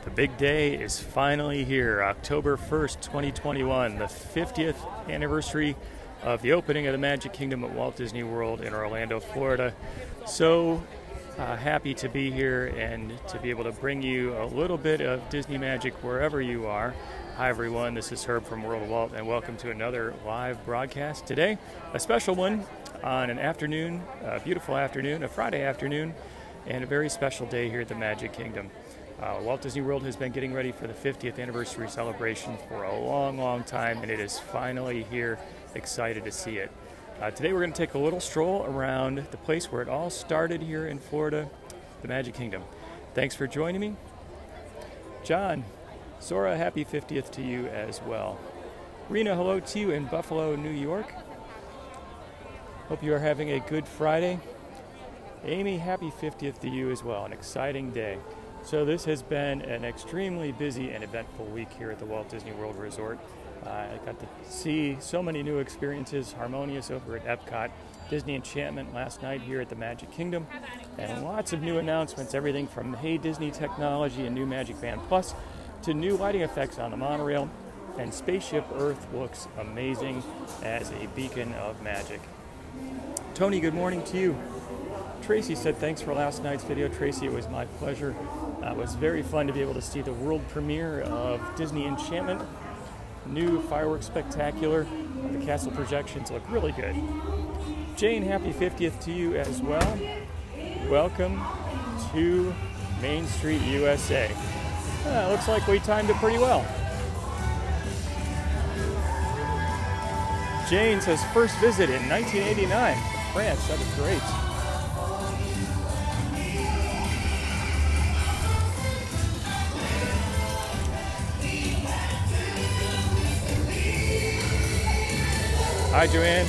The big day is finally here, October 1st, 2021, the 50th anniversary of the opening of the Magic Kingdom at Walt Disney World in Orlando, Florida. So happy to be here and to be able to bring you a little bit of Disney magic wherever you are. Hi everyone, this is Herb from World of Walt and welcome to another live broadcast. Today, a special one on an afternoon, a beautiful afternoon, a Friday afternoon, and a very special day here at the Magic Kingdom. Walt Disney World has been getting ready for the 50th anniversary celebration for a long time, and it is finally here. Excited to see it. Today we're going to take a little stroll around the place where it all started here in Florida, the Magic Kingdom. Thanks for joining me. John, Sora, happy 50th to you as well. Rena, hello to you in Buffalo, New York. Hope you are having a good Friday. Amy, happy 50th to you as well. An exciting day. So this has been an extremely busy and eventful week here at the Walt Disney World Resort. I got to see so many new experiences, Harmonious over at Epcot, Disney Enchantment last night here at the Magic Kingdom, and lots of new announcements, everything from Hey Disney technology and new Magic Band Plus to new lighting effects on the monorail, and Spaceship Earth looks amazing as a beacon of magic. Tony, good morning to you. Tracy said thanks for last night's video. Tracy, it was my pleasure. It was very fun to be able to see the world premiere of Disney Enchantment. New fireworks spectacular. The castle projections look really good. Jane, happy 50th to you as well. Welcome to Main Street, USA. Looks like we timed it pretty well. Jane says first visit in 1989 to France. That is great. Hi, Joanne.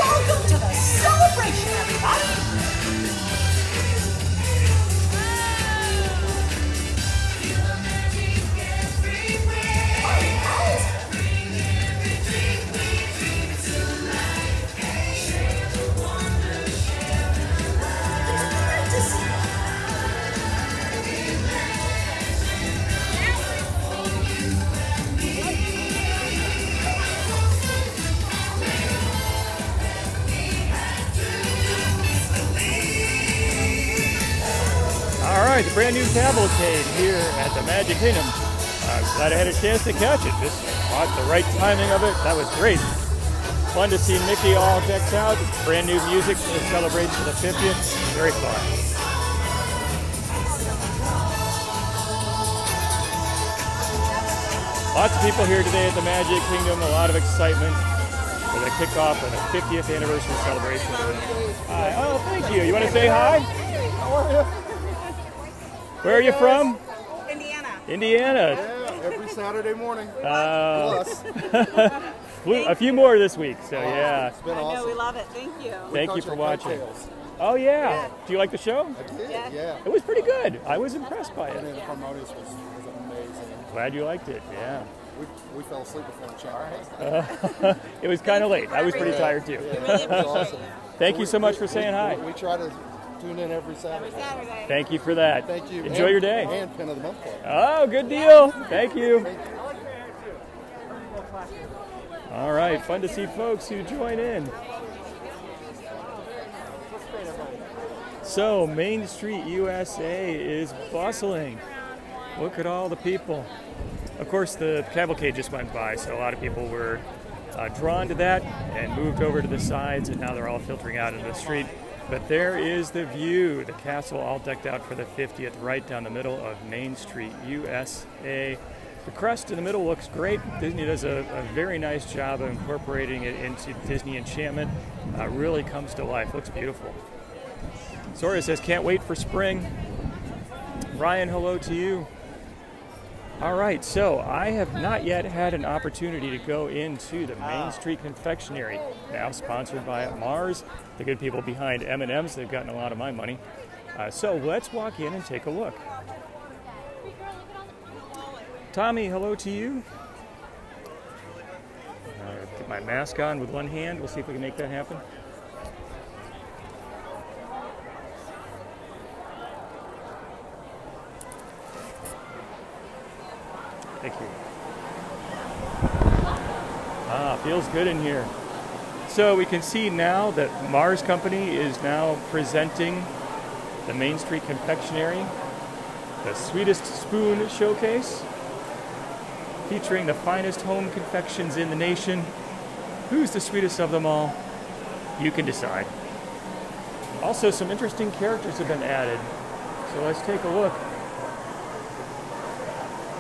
Welcome to the celebration, everybody! The brand new cavalcade here at the Magic Kingdom. I'm glad I had a chance to catch it. Just caught the right timing of it. That was great. Fun to see Mickey all decked out. Brand new music to celebrate for the 50th. Very fun. Lots of people here today at the Magic Kingdom. A lot of excitement for the kickoff of the 50th anniversary celebration. Oh, thank you. You want to say hi? How are you? Where are you from? Indiana. Indiana. Yeah, every Saturday morning. Plus. A few more this week, so yeah. It's been awesome. I know, we love it. Thank you. Thank you for watching. Oh yeah. Do you like the show? I did, yeah. It was pretty good. I was impressed by it. The Harmonious was amazing. Glad you liked it, yeah. We fell asleep before the show. It was kind of late. I was pretty tired too. We really appreciate Awesome. Thank you so much for saying hi. We try to tune in every Saturday. Thank you for that. Thank you. Enjoy your day. And Pin of the Month Club. Oh, good deal. Thank you. All right, fun to see folks who join in. So Main Street USA is bustling. Look at all the people. Of course, the cavalcade just went by, so a lot of people were drawn to that and moved over to the sides, and now they're all filtering out into the street. But there is the view, the castle all decked out for the 50th, right down the middle of Main Street, USA. The crest in the middle looks great. Disney does a very nice job of incorporating it into Disney enchantment. Really comes to life, looks beautiful. Soria says, can't wait for spring. Ryan, hello to you. All right, so I have not yet had an opportunity to go into the Main Street Confectionary, now sponsored by Mars, the good people behind M&M's. They've gotten a lot of my money. So let's walk in and take a look. Tommy, hello to you. Get my mask on with one hand. We'll see if we can make that happen. Thank you. Feels good in here. So we can see now that Mars Company is now presenting the Main Street Confectionary, the Sweetest Spoon Showcase, featuring the finest home confections in the nation. Who's the sweetest of them all? You can decide. Also, some interesting characters have been added. So let's take a look.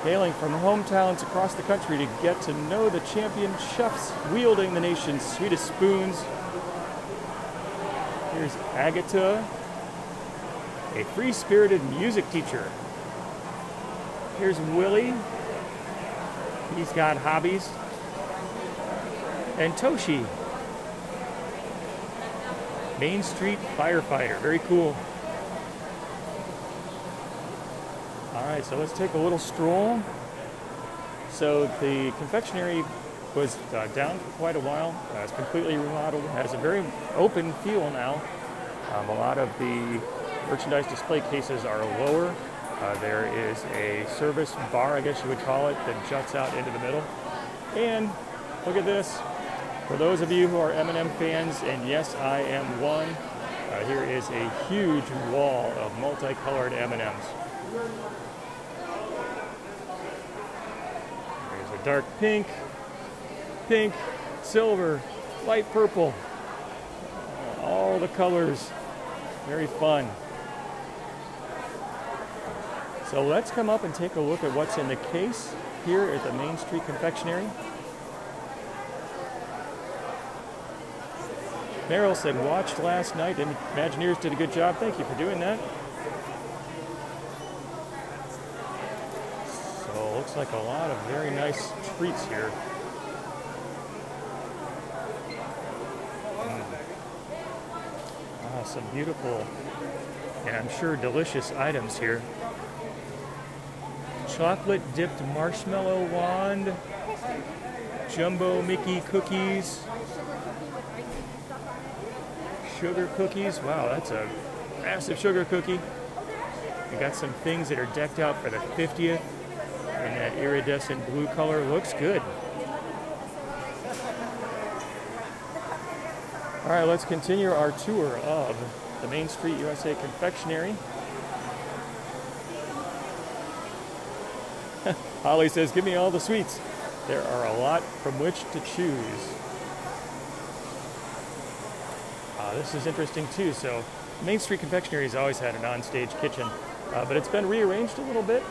Hailing from hometowns across the country to get to know the champion chefs wielding the nation's sweetest spoons. Here's Agatha, a free-spirited music teacher. Here's Willie. He's got hobbies. And Toshi, Main Street firefighter. Very cool. All right, so let's take a little stroll. So the confectionery was down for quite a while. It's completely remodeled. It has a very open feel now. A lot of the merchandise display cases are lower. There is a service bar, I guess you would call it, that juts out into the middle. And look at this. For those of you who are M&M fans, and yes, I am one, here is a huge wall of multicolored M&Ms. There's a dark pink, pink, silver, light purple, all the colors. Very fun. So let's come up and take a look at what's in the case here at the Main Street Confectionery. Meryl said, watched last night, and Imagineers did a good job. Thank you for doing that. So it looks like a lot of very nice treats here. Some beautiful and I'm sure delicious items here. Chocolate dipped marshmallow wand, jumbo Mickey cookies, sugar cookies. Wow, that's a massive sugar cookie. We got some things that are decked out for the 50th in that iridescent blue color. Looks good. All right, let's continue our tour of the Main Street USA Confectionery. Holly says, give me all the sweets. There are a lot from which to choose. This is interesting too. So Main Street Confectionery has always had an on-stage kitchen, but it's been rearranged a little bit,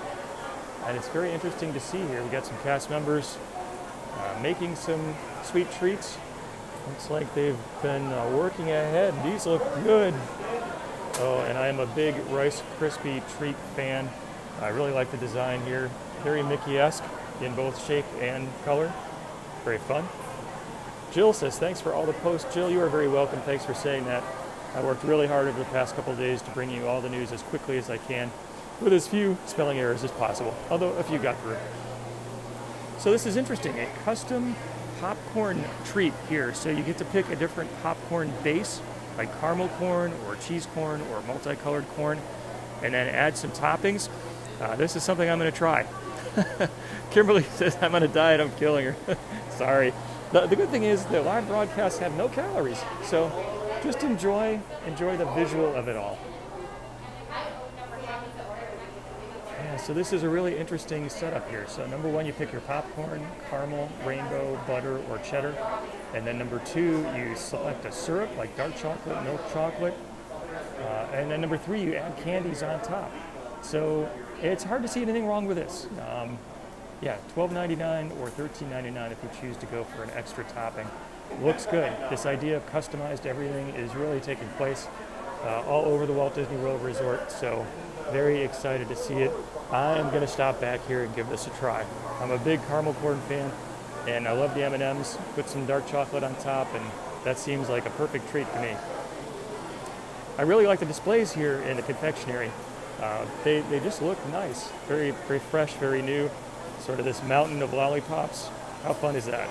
and it's very interesting to see here. We got some cast members making some sweet treats. Looks like they've been working ahead. These look good. Oh, and I am a big Rice Krispie treat fan. I really like the design here. Very Mickey-esque in both shape and color. Very fun. Jill says, thanks for all the posts. Jill, you are very welcome. Thanks for saying that. I worked really hard over the past couple of days to bring you all the news as quickly as I can with as few spelling errors as possible, although a few got through. So this is interesting, a custom popcorn treat here. So you get to pick a different popcorn base, like caramel corn or cheese corn or multicolored corn, and then add some toppings. This is something I'm going to try. Kimberly says, I'm on a diet, I'm killing her. Sorry. The good thing is that live broadcasts have no calories, so just enjoy the visual of it all. And So this is a really interesting setup here. So number one, you pick your popcorn, caramel, rainbow, butter, or cheddar. And then number two, you select a syrup like dark chocolate, milk chocolate. And then number three, you add candies on top. So it's hard to see anything wrong with this. Yeah, $12.99 or $13.99 if you choose to go for an extra topping. Looks good. This idea of customized everything is really taking place all over the Walt Disney World Resort, so very excited to see it. I am going to stop back here and give this a try. I'm a big caramel corn fan, and I love the M&Ms. Put some dark chocolate on top, and that seems like a perfect treat to me. I really like the displays here in the confectionery. They just look nice, very fresh, very new. Sort of this mountain of lollipops. How fun is that?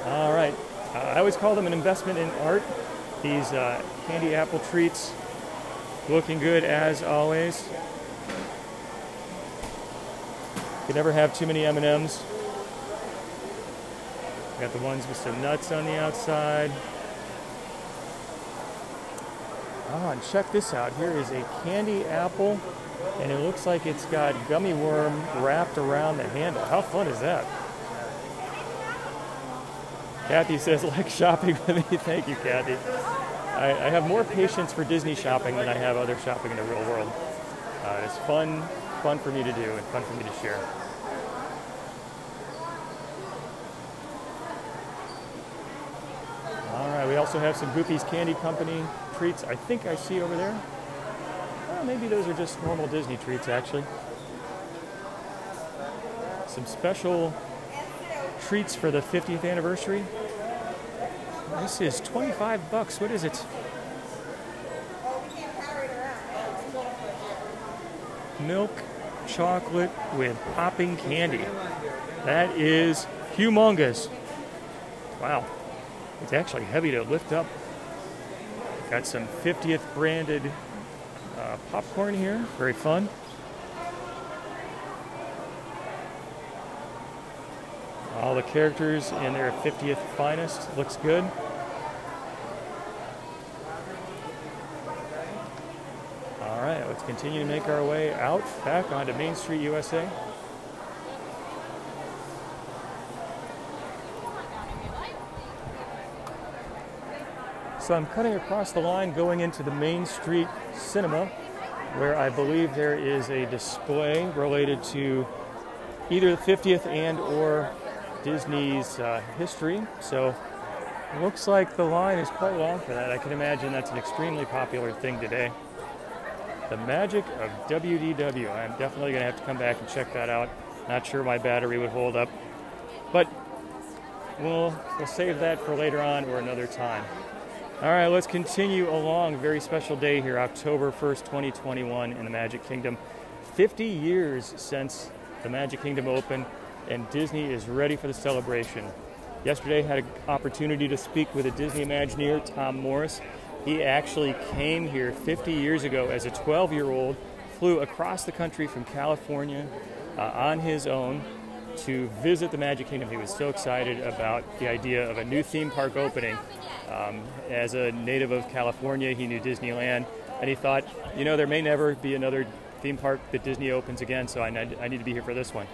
All right. I always call them an investment in art. These candy apple treats, looking good as always. You can never have too many M&Ms. Got the ones with some nuts on the outside. Oh, and check this out. Here is a candy apple, and it looks like it's got gummy worm wrapped around the handle. How fun is that? Kathy says, like shopping with me. Thank you, Kathy. I have more patience for Disney shopping than I have other shopping in the real world. It's fun for me to do and fun for me to share. All right, we also have some Goofy's Candy Company treats I think I see over there. Well, maybe those are just normal Disney treats, actually. Some special treats for the 50th anniversary. This is 25 bucks. What is it? Milk chocolate with popping candy. That is humongous. Wow. It's actually heavy to lift up. Got some 50th branded popcorn here. Very fun. All the characters in their 50th finest. Looks good. All right, let's continue to make our way out, back onto Main Street, USA. So I'm cutting across the line going into the Main Street Cinema, where I believe there is a display related to either the 50th and or Disney's history. So it looks like the line is quite long for that. I can imagine that's an extremely popular thing today. The magic of WDW. I'm definitely going to have to come back and check that out. Not sure my battery would hold up, but we'll save that for later on or another time. All right, let's continue along. Very special day here, October 1st, 2021 in the Magic Kingdom. 50 years since the Magic Kingdom opened, and Disney is ready for the celebration. Yesterday, had an opportunity to speak with a Disney Imagineer, Tom Morris. He actually came here 50 years ago as a 12-year-old, flew across the country from California on his own to visit the Magic Kingdom. He was so excited about the idea of a new theme park opening. As a native of California, he knew Disneyland, and he thought, you know, there may never be another theme park that Disney opens again, so I need to be here for this one.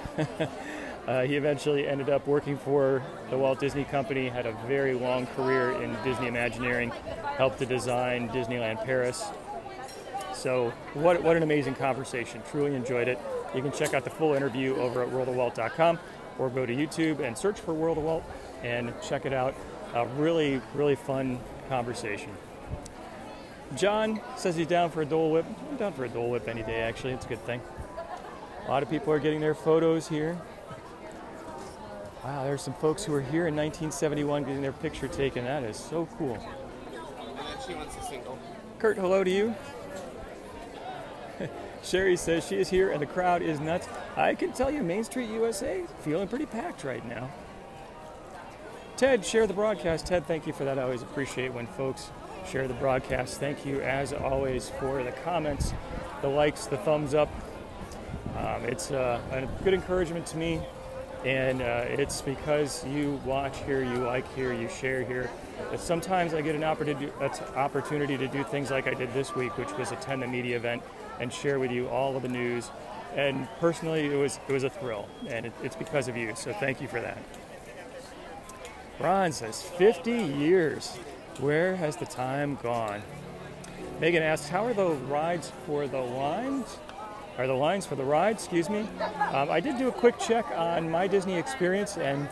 He eventually ended up working for the Walt Disney Company, had a very long career in Disney Imagineering, helped to design Disneyland Paris. So what an amazing conversation. Truly enjoyed it. You can check out the full interview over at worldofwalt.com or go to YouTube and search for World of Walt and check it out. A really, really fun conversation. John says he's down for a Dole Whip. I'm down for a Dole Whip any day, actually. It's a good thing. A lot of people are getting their photos here. Wow, there's some folks who were here in 1971 getting their picture taken. That is so cool. And then she wants a single. Kurt, hello to you. Sherry says she is here and the crowd is nuts. I can tell you, Main Street USA feeling pretty packed right now. Ted, share the broadcast. Ted, thank you for that. I always appreciate when folks share the broadcast. Thank you, as always, for the comments, the likes, the thumbs up. It's a good encouragement to me And it's because you watch here, you like here, you share here. But sometimes I get an opportunity to do things like I did this week, which was attend the media event and share with you all of the news. And personally, it was a thrill, and it's because of you. So thank you for that. Ron says 50 years. Where has the time gone? Megan asks, how are the rides for the lines? Are the lines for the rides? Excuse me. I did do a quick check on my Disney experience, and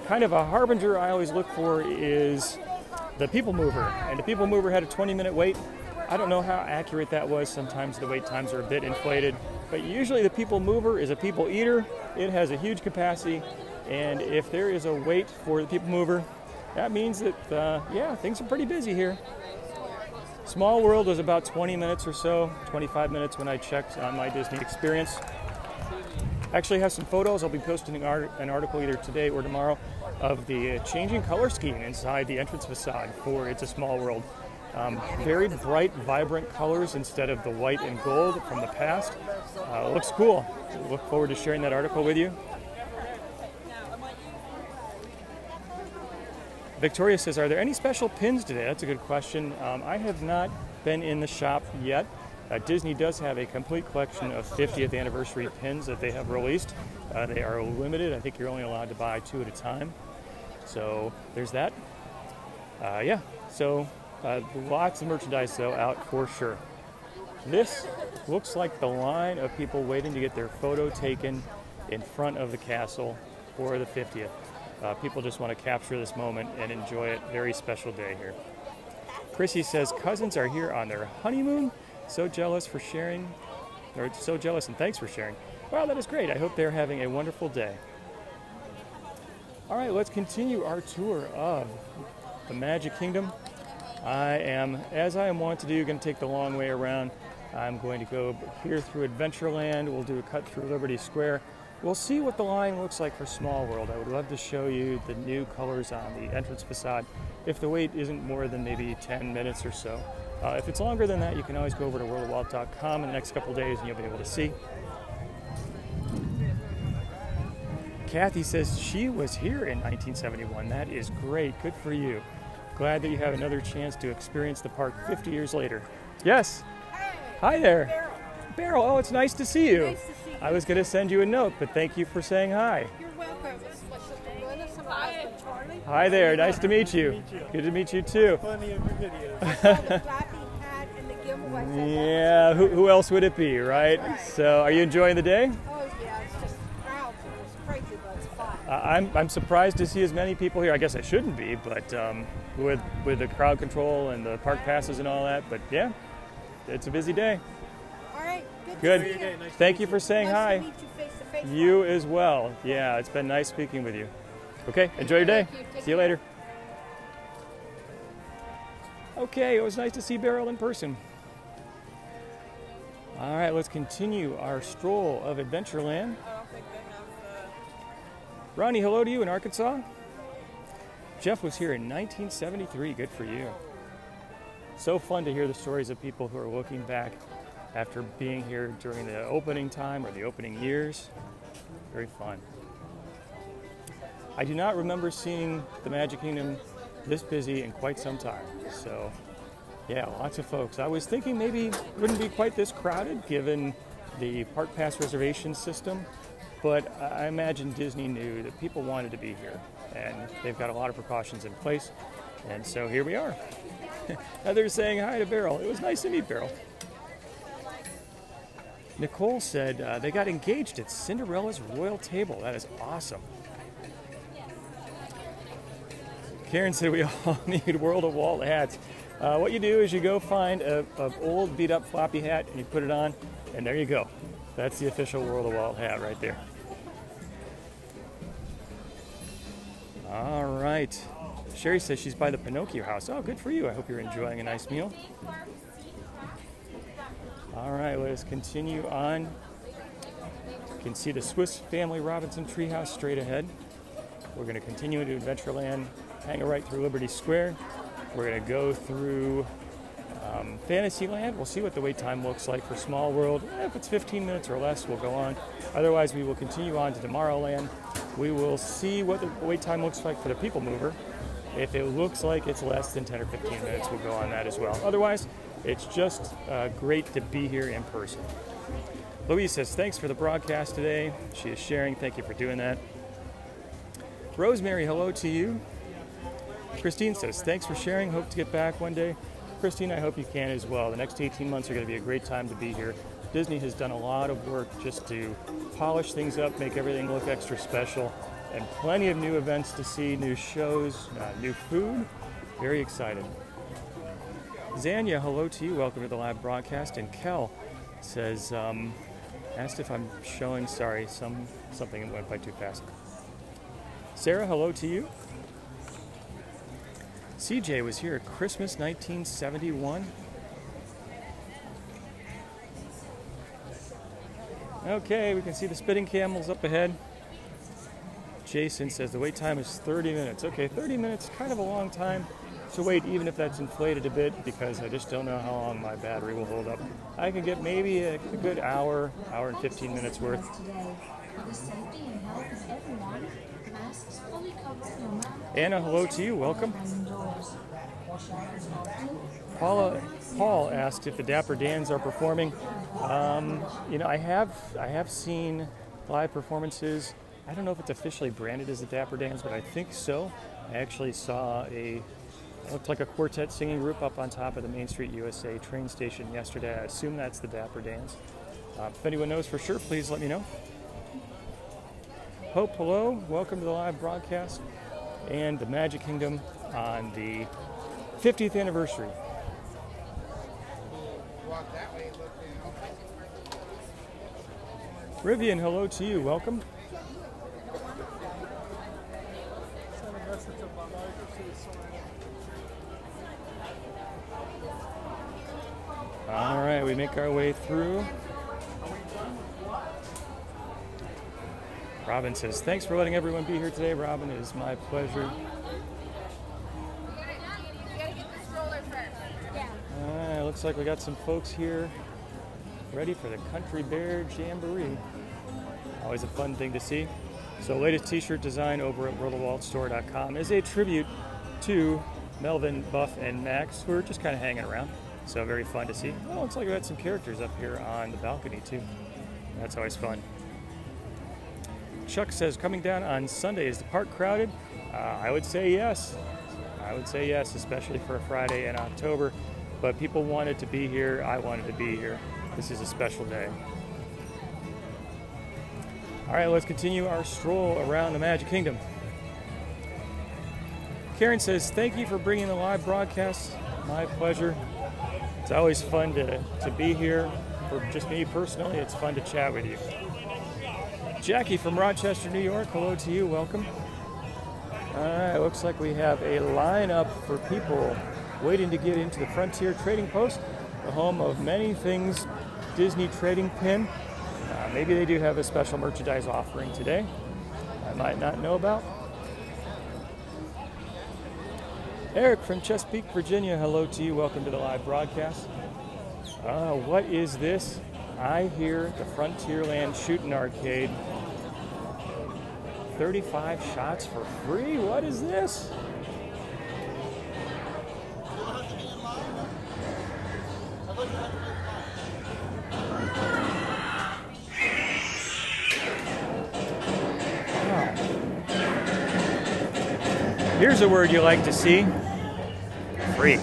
kind of a harbinger I always look for is the People Mover. And the People Mover had a 20-minute wait. I don't know how accurate that was. Sometimes the wait times are a bit inflated, but usually the People Mover is a people eater. It has a huge capacity, and if there is a wait for the People Mover, that means that, yeah, things are pretty busy here. Small World was about 20 minutes or so, 25 minutes when I checked on my Disney experience. Actually have some photos. I'll be posting an article either today or tomorrow of the changing color scheme inside the entrance facade for It's a Small World. Very bright, vibrant colors instead of the white and gold from the past. Looks cool. Look forward to sharing that article with you. Victoria says, are there any special pins today? That's a good question. I have not been in the shop yet. Disney does have a complete collection of 50th anniversary pins that they have released. They are limited. I think you're only allowed to buy 2 at a time. So there's that. Yeah, so lots of merchandise though out for sure. This looks like the line of people waiting to get their photo taken in front of the castle for the 50th. People just want to capture this moment and enjoy it. Very special day here. Chrissy says, cousins are here on their honeymoon. So jealous for sharing, or so jealous and thanks for sharing. Well, that is great. I hope they're having a wonderful day. All right, let's continue our tour of the Magic Kingdom. I am, as I am wont to do, going to take the long way around. I'm going to go here through Adventureland. We'll do a cut through Liberty Square. We'll see what the line looks like for Small World. I would love to show you the new colors on the entrance facade if the wait isn't more than maybe 10 minutes or so. If it's longer than that, you can always go over to worldofwalt.com in the next couple days and you'll be able to see. Kathy says she was here in 1971. That is great. Good for you. Glad that you have another chance to experience the park 50 years later. Yes. Hi there. Beryl. Oh, it's nice to see you. Nice to see you. I was going to send you a note, but thank you for saying hi. You're welcome. Hi, Charlie. Hi there. Nice to meet you. Good to meet you too. Funny of your videos. Yeah, who else would it be, right? So, are you enjoying the day? Oh yeah, it's just crowds. It's crazy, but it's fun. I'm surprised to see as many people here. I guess I shouldn't be, but with the crowd control and the park passes and all that. But yeah, it's a busy day. All right, Good. To see you. Thank you for saying Nice hi. to meet you face to face. You as well. Yeah, it's been nice speaking with you. Okay, enjoy your day. Thank you. Take See you later. Okay, it was nice to see Beryl in person. All right, let's continue our stroll of Adventureland. Ronnie, hello to you in Arkansas. Jeff was here in 1973. Good for you. So fun to hear the stories of people who are looking back after being here during the opening time or the opening years. Very fun. I do not remember seeing the Magic Kingdom this busy in quite some time. So, yeah, lots of folks. I was thinking maybe it wouldn't be quite this crowded given the Park Pass reservation system, but I imagine Disney knew that people wanted to be here, and they've got a lot of precautions in place, and so here we are. Heather's saying hi to Beryl. It was nice to meet Beryl. Nicole said they got engaged at Cinderella's royal table. That is awesome. Karen said we all need World of Walt hats. What you do is you go find an old beat up floppy hat and you put it on, and there you go. That's the official World of Walt hat right there. All right. Sherry says she's by the Pinocchio house. Oh, good for you. I hope you're enjoying a nice meal. All right, let us continue on. You can see the Swiss Family Robinson Treehouse straight ahead. We're going to continue into Adventureland, hang a right through Liberty Square. We're going to go through Fantasyland. We'll see what the wait time looks like for Small World. If it's 15 minutes or less, we'll go on. Otherwise, we will continue on to Tomorrowland. We will see what the wait time looks like for the People Mover. If it looks like it's less than 10 or 15 minutes, we'll go on that as well. Otherwise, it's just great to be here in person. Louise says, thanks for the broadcast today. She is sharing. Thank you for doing that. Rosemary, hello to you. Christine says, thanks for sharing. Hope to get back one day. Christine, I hope you can as well. The next 18 months are going to be a great time to be here. Disney has done a lot of work just to polish things up, make everything look extra special, and plenty of new events to see, new shows, new food. Very excited. Zanya, hello to you. Welcome to the live broadcast. And Kel says, asked if I'm showing, sorry, something went by too fast. Sarah, hello to you. CJ was here at Christmas 1971. Okay, we can see the spitting camels up ahead. Jason says the wait time is 30 minutes. Okay, 30 minutes, kind of a long time to wait, even if that's inflated a bit, because I just don't know how long my battery will hold up. I can get maybe a good hour and 15 minutes worth. Anna, hello to you. Welcome. Paul asked if the Dapper Dans are performing. You know, I have seen live performances. I don't know if it's officially branded as the Dapper Dans, but I think so. I actually saw it looked like a quartet singing group up on top of the Main Street USA train station yesterday. I assume that's the Dapper Dans. If anyone knows for sure, please let me know. Hope, hello. Welcome to the live broadcast and the Magic Kingdom on the 50th anniversary. Rivian, hello to you. Welcome. All right, we make our way through. Robin says, thanks for letting everyone be here today. Robin, it is my pleasure. Looks like we got some folks here ready for the Country Bear Jamboree. Always a fun thing to see. So latest t-shirt design over at worldofwaltstore.com is a tribute to Melvin, Buff, and Max, who are just kind of hanging around. So very fun to see. Oh, looks like we got some characters up here on the balcony too. That's always fun. Chuck says, coming down on Sunday, is the park crowded? I would say yes. I would say yes, especially for a Friday in October. But people wanted to be here. I wanted to be here. This is a special day. All right, let's continue our stroll around the Magic Kingdom. Karen says, thank you for bringing the live broadcast. My pleasure. It's always fun to be here. For just me personally, it's fun to chat with you. Jackie from Rochester, New York, hello to you. Welcome. All right, looks like we have a lineup for people waiting to get into the Frontier Trading Post, the home of many things Disney Trading Pin. Maybe they do have a special merchandise offering today I might not know about. Eric from Chesapeake, Virginia, hello to you. Welcome to the live broadcast. What is this? I hear the Frontierland Shooting Arcade. 35 shots for free? What is this? Here's a word you like to see. Free.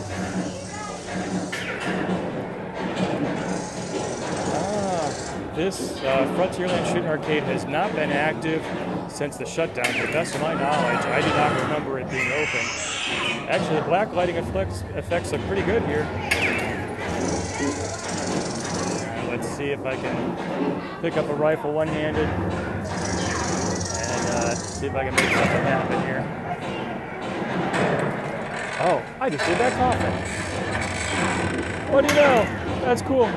This Frontierland Shooting Arcade has not been active since the shutdown. To the best of my knowledge, I do not remember it being open. Actually, the black lighting effects look pretty good here. Let's see if I can pick up a rifle one-handed and see if I can make something happen here. Oh, I just did that coffin. What do you know? That's cool.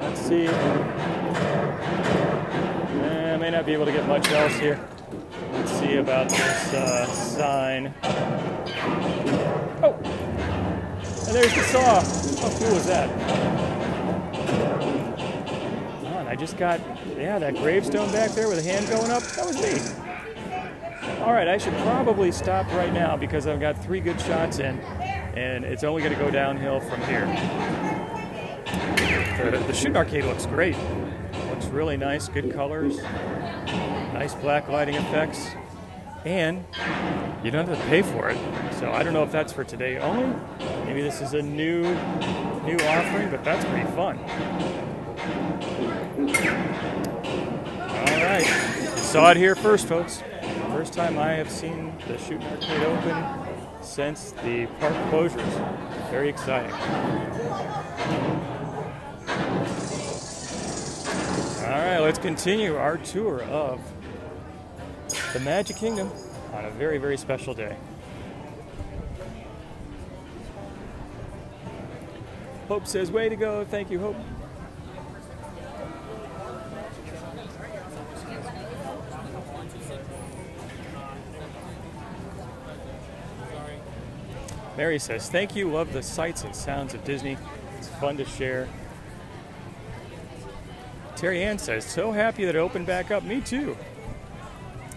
Let's see. I may not be able to get much else here. Let's see about this sign. Oh! And there's the saw. How cool is that? Oh, and I just got, yeah, that gravestone back there with a hand going up. That was me. All right, I should probably stop right now because I've got 3 good shots in, and it's only going to go downhill from here. The shooting arcade looks great. Looks really nice, good colors, nice black lighting effects, and you don't have to pay for it. So I don't know if that's for today only. Maybe this is a new offering, but that's pretty fun. All right, saw it here first, folks. First time I have seen the shooting arcade open since the park closures. Very exciting. All right, let's continue our tour of the Magic Kingdom on a very, very special day. Hope says, way to go. Thank you, Hope. Mary says, thank you. Love the sights and sounds of Disney. It's fun to share. Terry Ann says, so happy that it opened back up. Me too.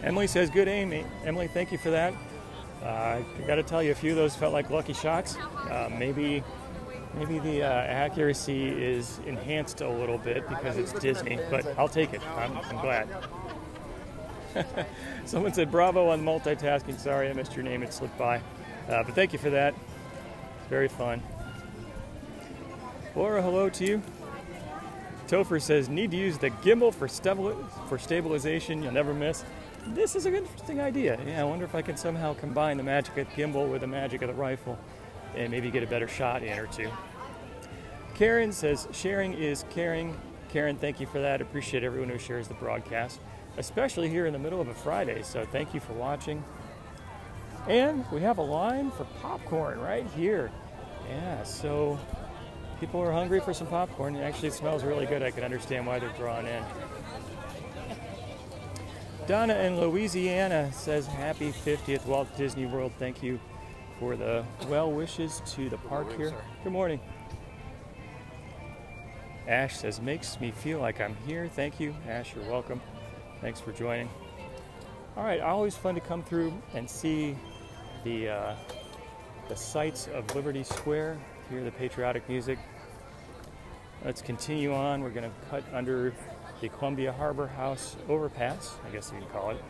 Emily says, good aim. Emily, thank you for that. I got to tell you, a few of those felt like lucky shots. Maybe the accuracy is enhanced a little bit because it's Disney, but I'll take it. I'm glad. Someone said, bravo on multitasking. Sorry, I missed your name. It slipped by. But thank you for that. It's very fun. Laura, hello to you. Topher says, need to use the gimbal for stabilization. You'll never miss. This is an interesting idea. Yeah, I wonder if I can somehow combine the magic of the gimbal with the magic of the rifle and maybe get a better shot in or two. Karen says, sharing is caring. Karen, thank you for that. Appreciate everyone who shares the broadcast, especially here in the middle of a Friday. So thank you for watching. And we have a line for popcorn right here. Yeah, so people are hungry for some popcorn. It actually smells really good. I can understand why they're drawn in. Donna in Louisiana says, happy 50th Walt Disney World. Thank you for the well wishes to the park here. Good morning. Ash says, makes me feel like I'm here. Thank you, Ash. You're welcome. Thanks for joining. All right, always fun to come through and see the sights of Liberty Square, hear the patriotic music. Let's continue on. We're going to cut under the Columbia Harbor House overpass, I guess you can call it,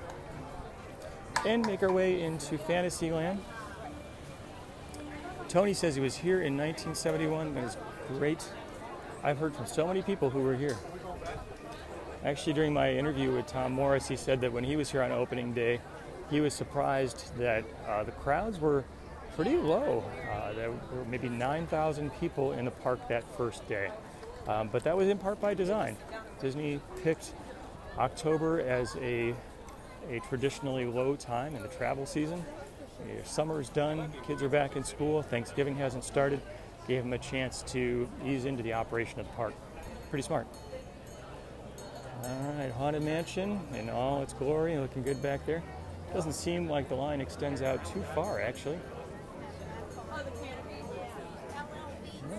and make our way into Fantasyland. Tony says he was here in 1971. That was great. I've heard from so many people who were here. Actually, during my interview with Tom Morris, he said that when he was here on opening day, he was surprised that the crowds were pretty low. There were maybe 9,000 people in the park that first day. But that was in part by design. Disney picked October as a traditionally low time in the travel season. Summer's done, kids are back in school, Thanksgiving hasn't started. Gave them a chance to ease into the operation of the park. Pretty smart. All right, Haunted Mansion in all its glory, looking good back there. Doesn't seem like the line extends out too far, actually.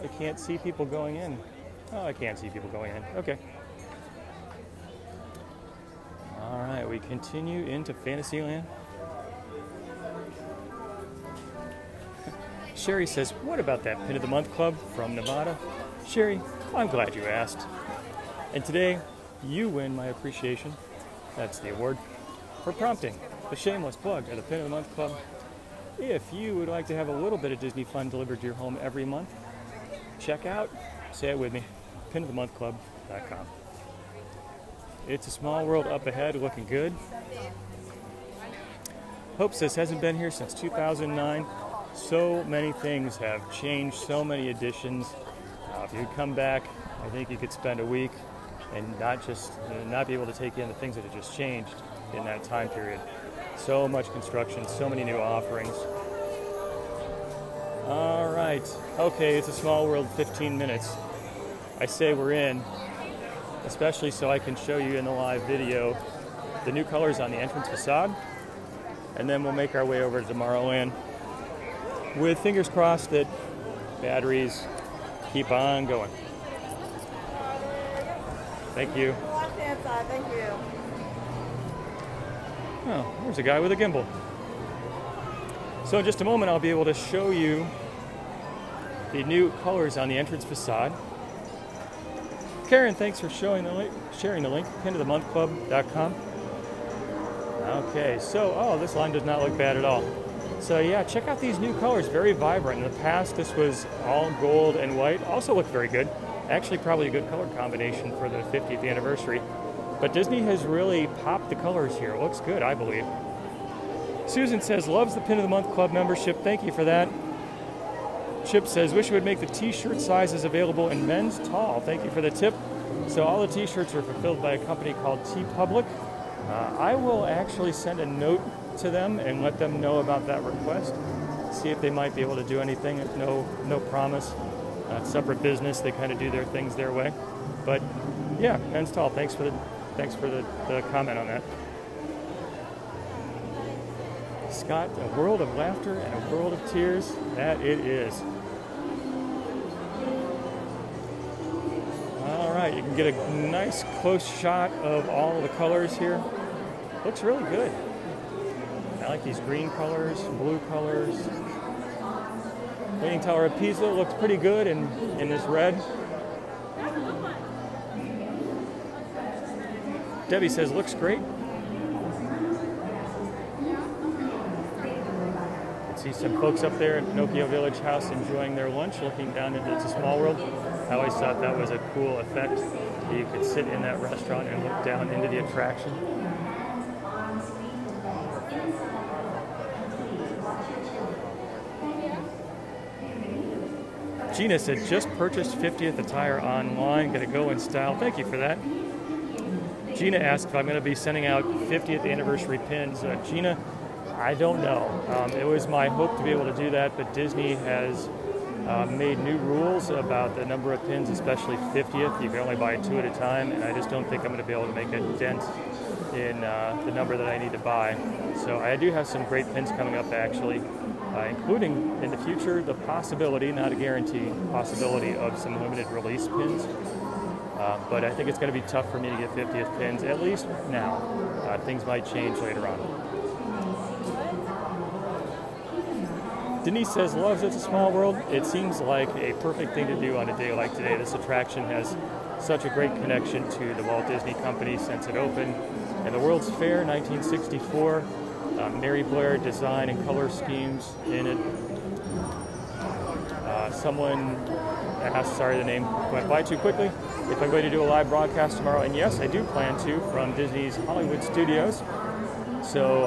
I can't see people going in. Oh, I can't see people going in. Okay. All right, we continue into Fantasyland. Sherry says, what about that Pin of the Month Club from Nevada? Sherry, I'm glad you asked. And today, you win my appreciation. That's the award for prompting the shameless plug of the Pin of the Month Club. If you would like to have a little bit of Disney fun delivered to your home every month, check out, say it with me, pinofthemonthclub.com. It's a Small World up ahead, looking good. Hope says, hasn't been here since 2009. So many things have changed, so many additions. If you come back, I think you could spend a week and not be able to take in the things that have just changed in that time period. So much construction, so many new offerings. All right, okay, it's a Small World, 15 minutes. I say we're in, especially so I can show you in the live video the new colors on the entrance facade, and then we'll make our way over to Tomorrowland with fingers crossed that batteries keep on going. Thank you. Thank you. Oh, there's a guy with a gimbal. So in just a moment, I'll be able to show you the new colors on the entrance facade. Karen, thanks for sharing the link, pinofthemonthclub.com. Okay, so, oh, this line does not look bad at all. So yeah, check out these new colors, very vibrant. In the past, this was all gold and white. Also looked very good. Actually, probably a good color combination for the 50th anniversary. But Disney has really popped the colors here. It looks good, I believe. Susan says, loves the Pin of the Month Club membership. Thank you for that. Chip says, wish we would make the t-shirt sizes available in men's tall. Thank you for the tip. So all the t-shirts are fulfilled by a company called TeePublic. I will actually send a note to them and let them know about that request. See if they might be able to do anything. No promise. Separate business. They kind of do their things their way. But yeah, men's tall. Thanks for the comment on that. Scott, a world of laughter and a world of tears. That it is. All right, you can get a nice close shot of all of the colors here. Looks really good. I like these green colors, blue colors. Leaning Tower of Pisa looks pretty good in this red. Debbie says, looks great. See some folks up there at Pinocchio Village House enjoying their lunch, looking down into It's a Small World. I always thought that was a cool effect. You could sit in that restaurant and look down into the attraction. Gina said, just purchased 50th attire online, gonna go in style. Thank you for that. Gina asked if I'm gonna be sending out 50th anniversary pins. Gina, I don't know. It was my hope to be able to do that, but Disney has made new rules about the number of pins, especially 50th. You can only buy 2 at a time, and I just don't think I'm going to be able to make a dent in the number that I need to buy. So I do have some great pins coming up, actually, including in the future the possibility, not a guarantee, possibility of some limited release pins. But I think it's going to be tough for me to get 50th pins, at least now. Things might change later on. Denise says, loves It's a Small World. It seems like a perfect thing to do on a day like today. This attraction has such a great connection to the Walt Disney Company since it opened. And the World's Fair, 1964, Mary Blair design and color schemes in it. Someone asked, sorry, the name went by too quickly, if I'm going to do a live broadcast tomorrow. And yes, I do plan to, from Disney's Hollywood Studios. So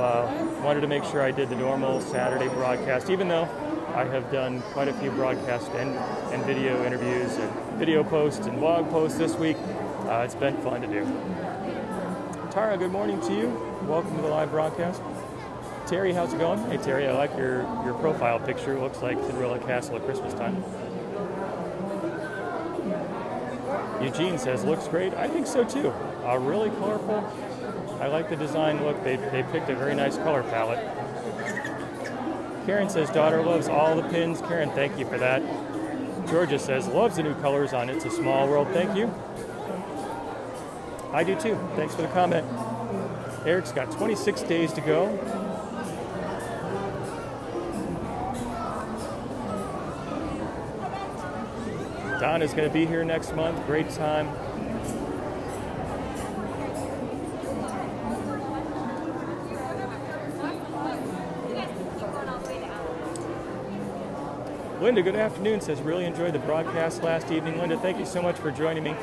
wanted to make sure I did the normal Saturday broadcast, even though I have done quite a few broadcast and video interviews and video posts and blog posts this week. It's been fun to do. Tara, good morning to you. Welcome to the live broadcast. Terry, how's it going? Hey Terry, I like your profile picture. It looks like Cinderella Castle at Christmas time. Eugene says, looks great. I think so too. Really colorful. I like the design look. They picked a very nice color palette. Karen says, daughter loves all the pins. Karen, thank you for that. Georgia says, loves the new colors on It's a Small World. Thank you. I do too. Thanks for the comment. Eric's got 26 days to go. Don is going to be here next month. Great time. Linda, good afternoon, says, really enjoyed the broadcast last evening. Linda, thank you so much for joining me.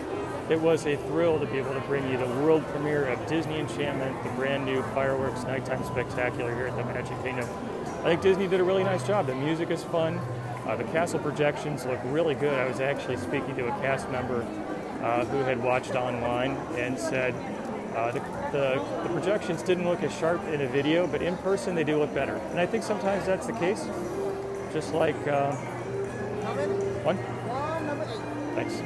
It was a thrill to be able to bring you the world premiere of Disney Enchantment, the brand new fireworks nighttime spectacular here at the Magic Kingdom. I think Disney did a really nice job. The music is fun. The castle projections look really good. I was actually speaking to a cast member who had watched online and said the projections didn't look as sharp in a video, but in person they do look better. And I think sometimes that's the case. Just like, one? Thanks.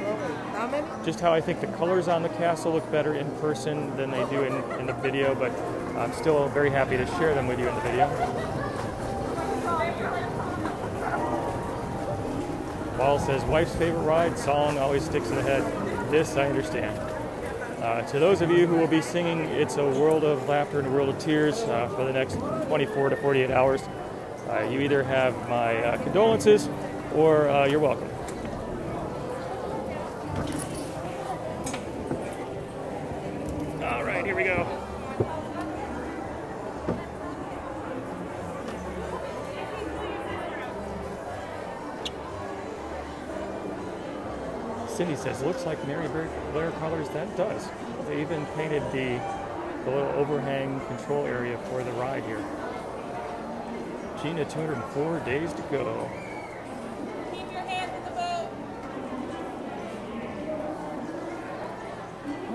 Just how I think the colors on the castle look better in person than they do in the video, but I'm still very happy to share them with you in the video. Paul says, wife's favorite ride, song always sticks in the head. This I understand. To those of you who will be singing It's a World of Laughter and a World of Tears for the next 24 to 48 hours, you either have my condolences or you're welcome. All right, here we go. Cindy says, looks like Mary Blair colors. That does. They even painted the little overhang control area for the ride here. Gina, 204 days to go. Keep your hands in the boat.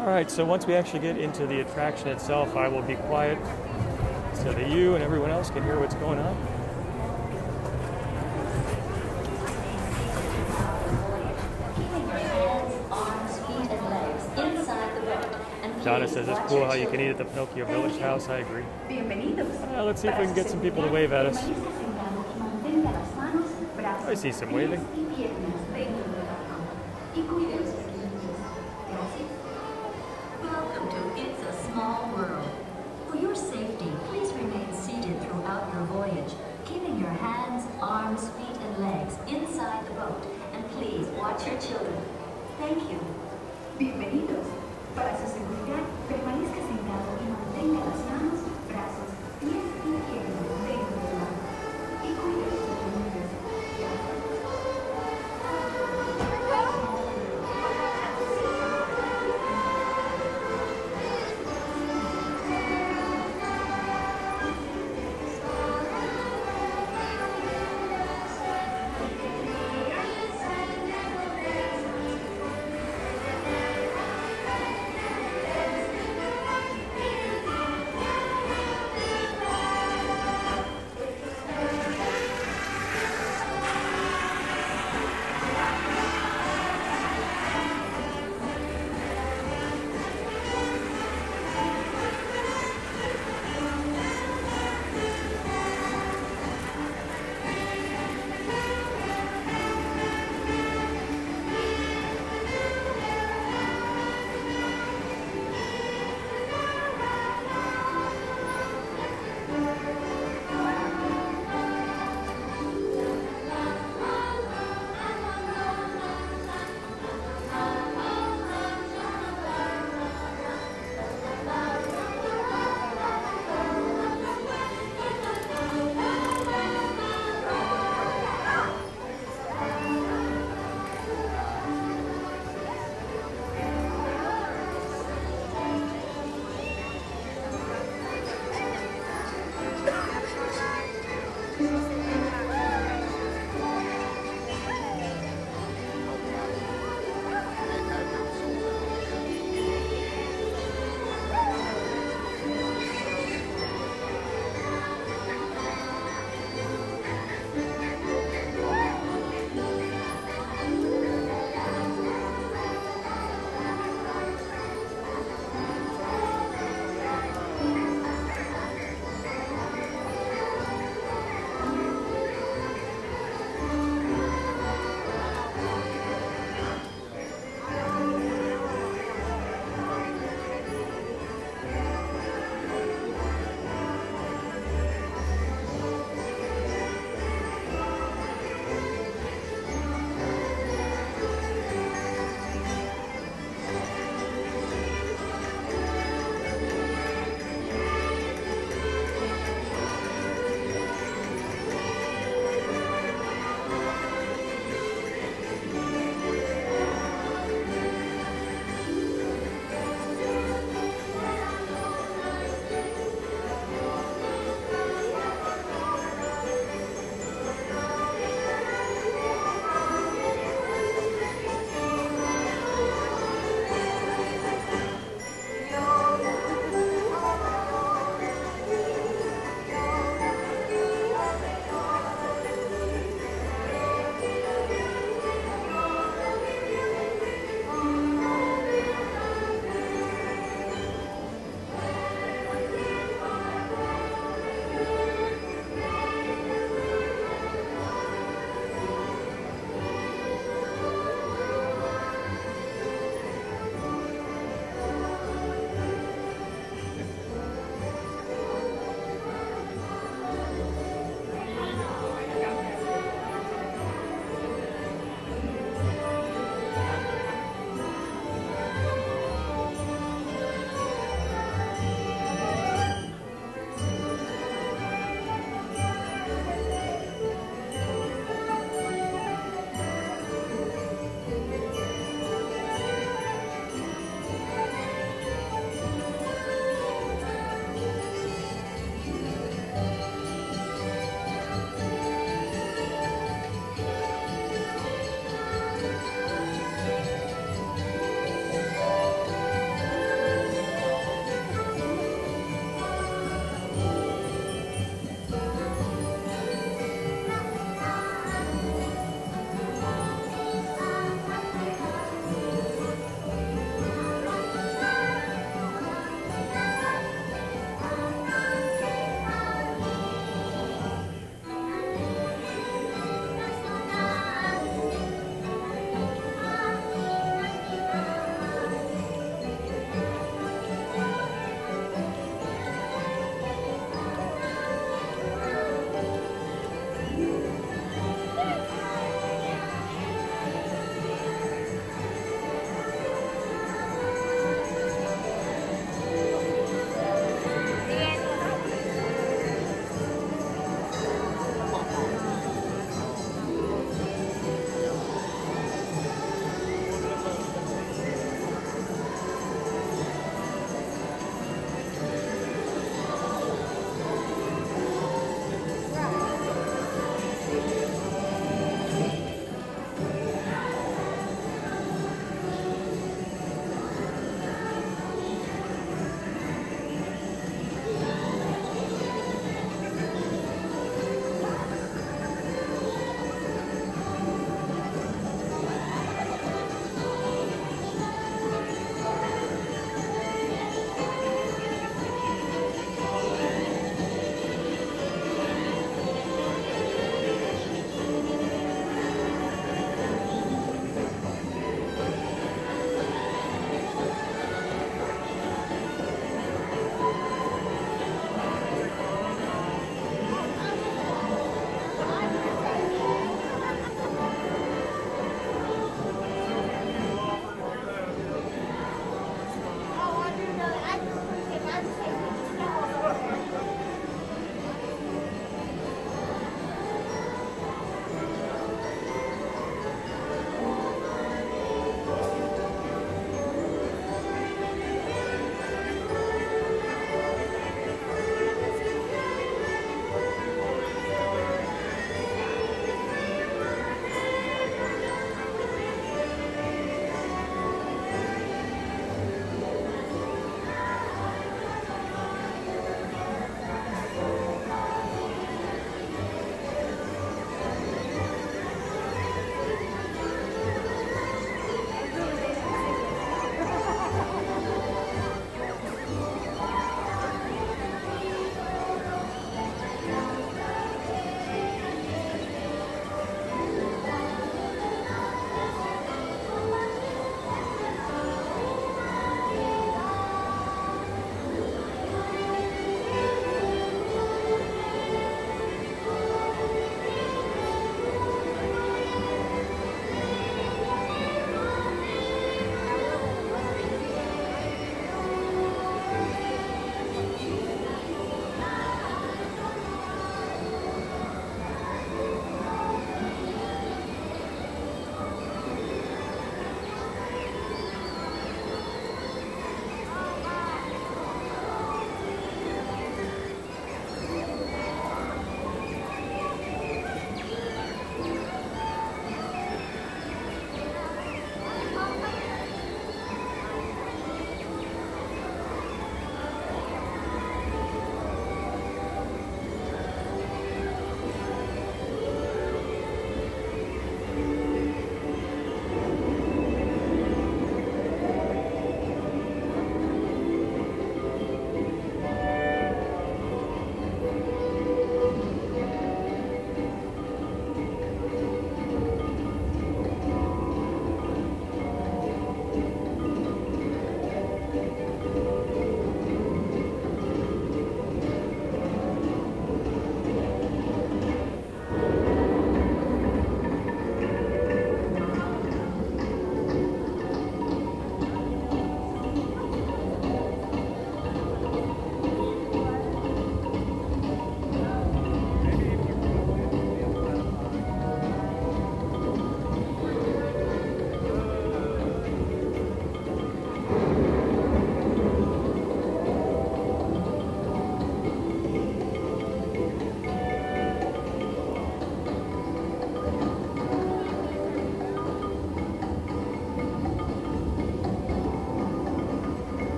All right, so once we actually get into the attraction itself, I will be quiet so that you and everyone else can hear what's going on. Donna says it's cool how you can eat at the Pinocchio Village house. I agree. Let's see if we can get some people to wave at us. I see some waving. Welcome to It's a Small World. For your safety, please remain seated throughout your voyage, keeping your hands, arms, feet, and legs inside the boat. And please watch your children. Thank you. Bienvenidos. Para su seguridad, permanezca sentado y mantenga las manos, brazos, pies y piernas dentro del agua. Y cuide de sus niños.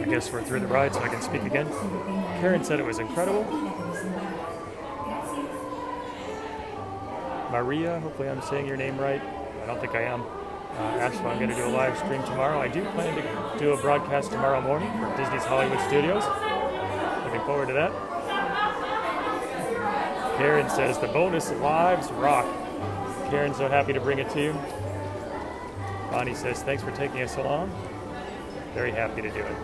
guess we're through the ride, so I can speak again. Karen said it was incredible. Maria, hopefully I'm saying your name right. I don't think I am. Asked if I'm going to do a live stream tomorrow. I do plan to do a broadcast tomorrow morning from Disney's Hollywood Studios. Looking forward to that. Karen says the bonus lives rock. Karen's so happy to bring it to you. Bonnie says thanks for taking us along. Very happy to do it.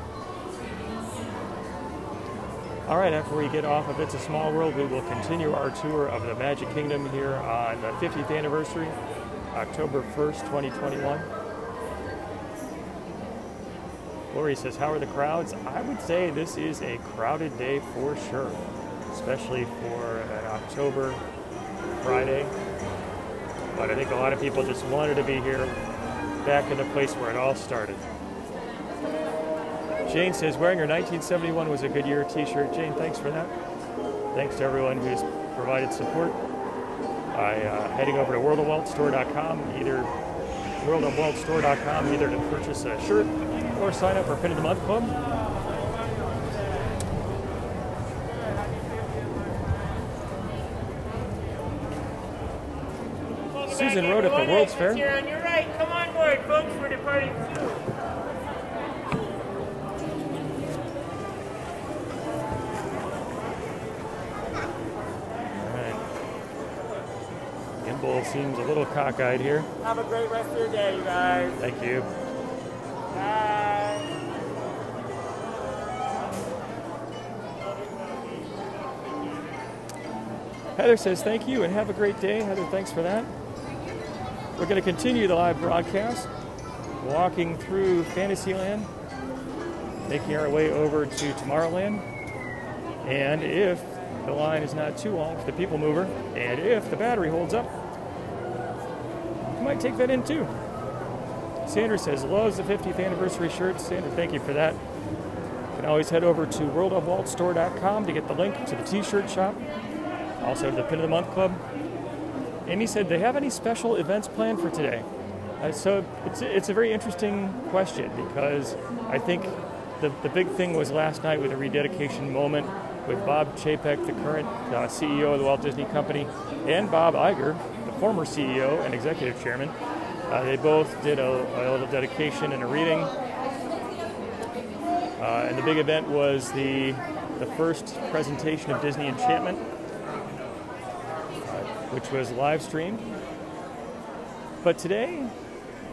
All right, after we get off of It's a Small World, we will continue our tour of the Magic Kingdom here on the 50th anniversary, October 1st, 2021. Lori says, how are the crowds? I would say this is a crowded day for sure, especially for an October Friday. But I think a lot of people just wanted to be here, back in the place where it all started. Jane says, wearing her 1971 was a good year t-shirt. Jane, thanks for that. Thanks to everyone who's provided support by heading over to worldofwaltstore.com, either worldofwaltstore.com, either to purchase a shirt or sign up for Pin of the Month Club. Susan wrote at the World's Fair. Here on your right. Come on board, folks. We're departing soon. Seems a little cockeyed here. Have a great rest of your day, you guys. Thank you. Bye. Heather says thank you and have a great day. Heather, thanks for that. We're going to continue the live broadcast, walking through Fantasyland, making our way over to Tomorrowland. And if the line is not too long for the People Mover, and if the battery holds up, might take that in too. Sandra says, loves the 50th anniversary shirt. Sandra, thank you for that. You can always head over to worldofwaltstore.com to get the link to the t-shirt shop. Also to the Pin of the Month Club. Amy said, do they have any special events planned for today? So it's a very interesting question because I think the big thing was last night with a rededication moment with Bob Chapek, the current CEO of the Walt Disney Company, and Bob Iger, former CEO and executive chairman. They both did a little dedication and a reading. And the big event was the first presentation of Disney Enchantment, which was live streamed. But today,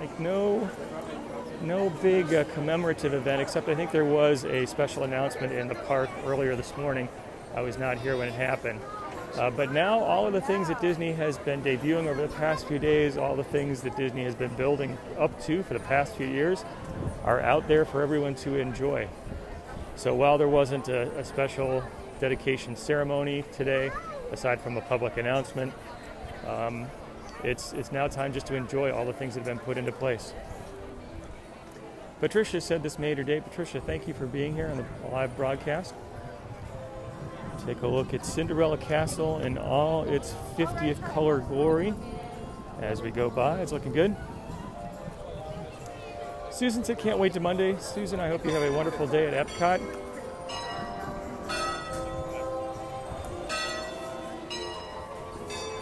like no big commemorative event, except I think there was a special announcement in the park earlier this morning. I was not here when it happened. But now all of the things that Disney has been debuting over the past few days, all the things that Disney has been building up to for the past few years are out there for everyone to enjoy. So while there wasn't a special dedication ceremony today, aside from a public announcement, it's now time just to enjoy all the things that have been put into place. Patricia said this made her day. Patricia, thank you for being here on the live broadcast. Take a look at Cinderella Castle in all its 50th color glory as we go by. It's looking good. Susan said, can't wait to Monday. Susan, I hope you have a wonderful day at Epcot.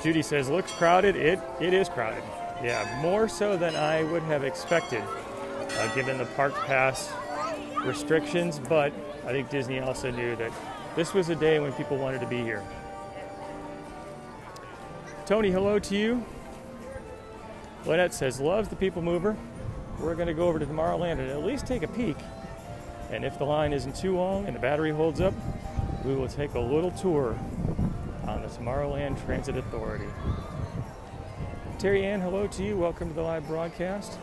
Judy says, looks crowded. It is crowded. Yeah, more so than I would have expected, given the park pass restrictions. But I think Disney also knew that this was a day when people wanted to be here. Tony, hello to you. Lynette says, loves the People Mover. We're going to go over to Tomorrowland and at least take a peek. And if the line isn't too long and the battery holds up, we will take a little tour on the Tomorrowland Transit Authority. Terry Ann, hello to you. Welcome to the live broadcast.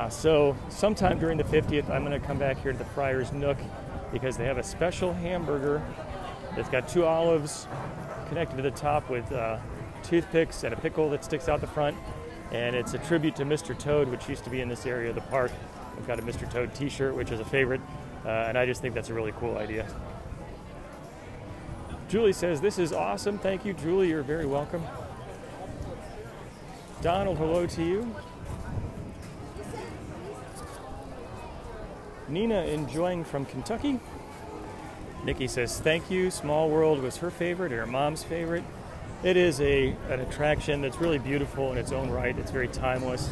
So sometime during the 50th, I'm going to come back here to the Friar's Nook because they have a special hamburger that's got 2 olives connected to the top with toothpicks and a pickle that sticks out the front. And it's a tribute to Mr. Toad, which used to be in this area of the park. I've got a Mr. Toad t-shirt, which is a favorite, and I just think that's a really cool idea. Julie says, this is awesome. Thank you, Julie. You're very welcome. Donald, hello to you. Nina enjoying from Kentucky. Nikki says thank you. Small World was her favorite, or her mom's favorite. It is an attraction that's really beautiful in its own right. It's very timeless.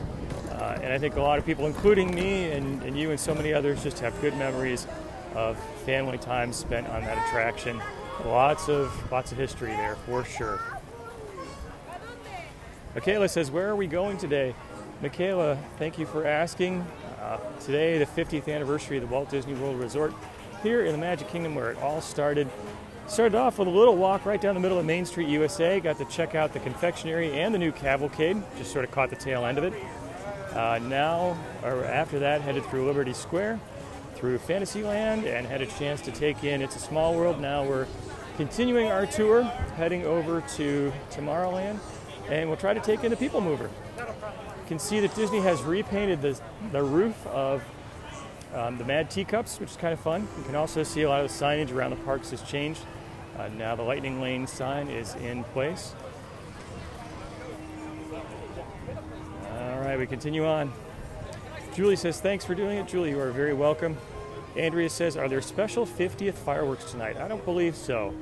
And I think a lot of people, including me and you and so many others, just have good memories of family time spent on that attraction. Lots of history there for sure. Michaela says, where are we going today? Michaela, thank you for asking. Today, the 50th anniversary of the Walt Disney World Resort here in the Magic Kingdom, where it all started. Started off with a little walk right down the middle of Main Street, USA. Got to check out the Confectionary and the new Cavalcade. Just sort of caught the tail end of it. After that, headed through Liberty Square, through Fantasyland, and had a chance to take in It's a Small World. Now we're continuing our tour, heading over to Tomorrowland, and we'll try to take in the People Mover. You can see that Disney has repainted the roof of the Mad Teacups, which is kind of fun. You can also see a lot of the signage around the parks has changed. Now the Lightning Lane sign is in place. All right, we continue on. Julie says, thanks for doing it. Julie, you are very welcome. Andrea says, are there special 50th fireworks tonight? I don't believe so,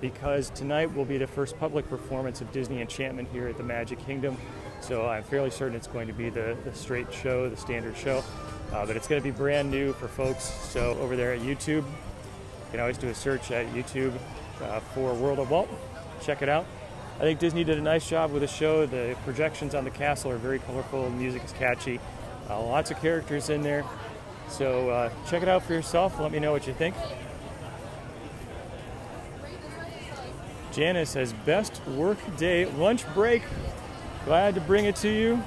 because tonight will be the first public performance of Disney Enchantment here at the Magic Kingdom. So I'm fairly certain it's going to be the straight show, the standard show. But it's going to be brand new for folks. So over there at YouTube, you can always do a search at YouTube for World of Walt. Check it out. I think Disney did a nice job with the show. The projections on the castle are very colorful. The music is catchy. Lots of characters in there. So check it out for yourself. Let me know what you think. Janice says, best work day lunch break. Glad to bring it to you.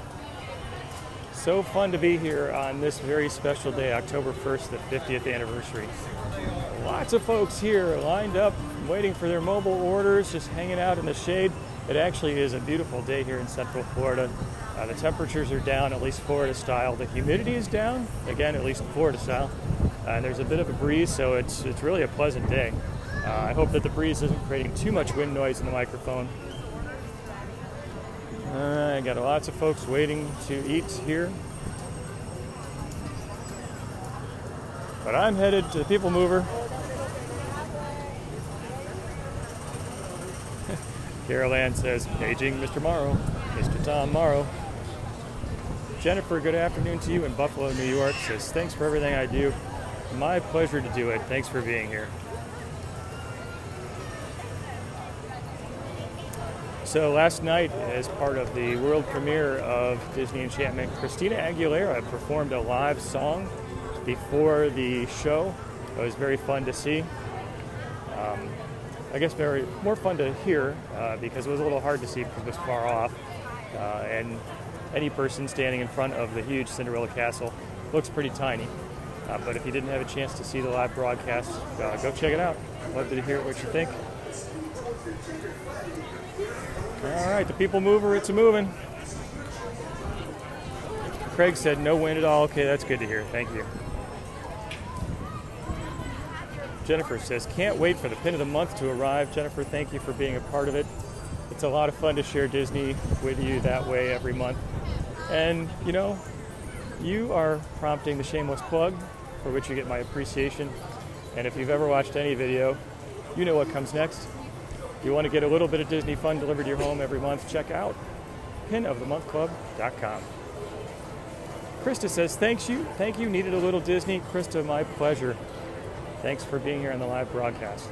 So fun to be here on this very special day, October 1st, the 50th anniversary. Lots of folks here lined up, waiting for their mobile orders, just hanging out in the shade. It actually is a beautiful day here in Central Florida. The temperatures are down, at least Florida style. The humidity is down, again, at least Florida style. And there's a bit of a breeze, so it's really a pleasant day. I hope that the breeze isn't creating too much wind noise in the microphone. I got lots of folks waiting to eat here. But I'm headed to the People Mover. Carol Ann says, paging Mr. Morrow, Mr. Tom Morrow. Jennifer, good afternoon to you in Buffalo, New York, says, thanks for everything I do. My pleasure to do it. Thanks for being here. So last night, as part of the world premiere of Disney Enchantment, Christina Aguilera performed a live song before the show. It was very fun to see. I guess more fun to hear because it was a little hard to see because it was far off. And any person standing in front of the huge Cinderella castle looks pretty tiny. But if you didn't have a chance to see the live broadcast, go check it out. Love to hear what you think. All right, the People Mover, it's a moving. Craig said no wind at all. Okay, that's good to hear. Thank you. Jennifer says, can't wait for the pin of the month to arrive. Jennifer, thank you for being a part of it. It's a lot of fun to share Disney with you that way every month. And, you know, you are prompting the shameless plug, for which you get my appreciation. And if you've ever watched any video, you know what comes next. If you want to get a little bit of Disney fun delivered to your home every month, check out pinofthemonthclub.com. Krista says, thank you, needed a little Disney. Krista, my pleasure. Thanks for being here on the live broadcast.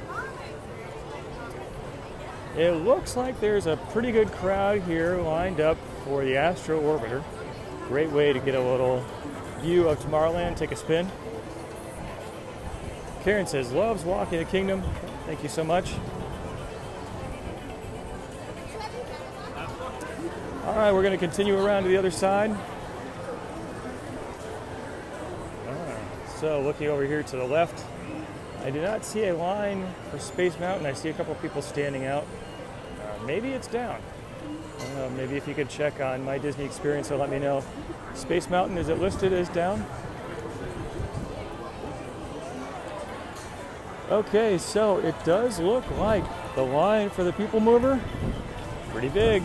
It looks like there's a pretty good crowd here lined up for the Astro Orbiter. Great way to get a little view of Tomorrowland, take a spin. Karen says, loves walking the kingdom. Thank you so much. All right, we're going to continue around to the other side. So looking over here to the left, I do not see a line for Space Mountain. I see a couple people standing out. Maybe it's down. I don't know, maybe if you could check on My Disney Experience and let me know. Space Mountain, is it listed as down? Okay, so it does look like the line for the People Mover, pretty big.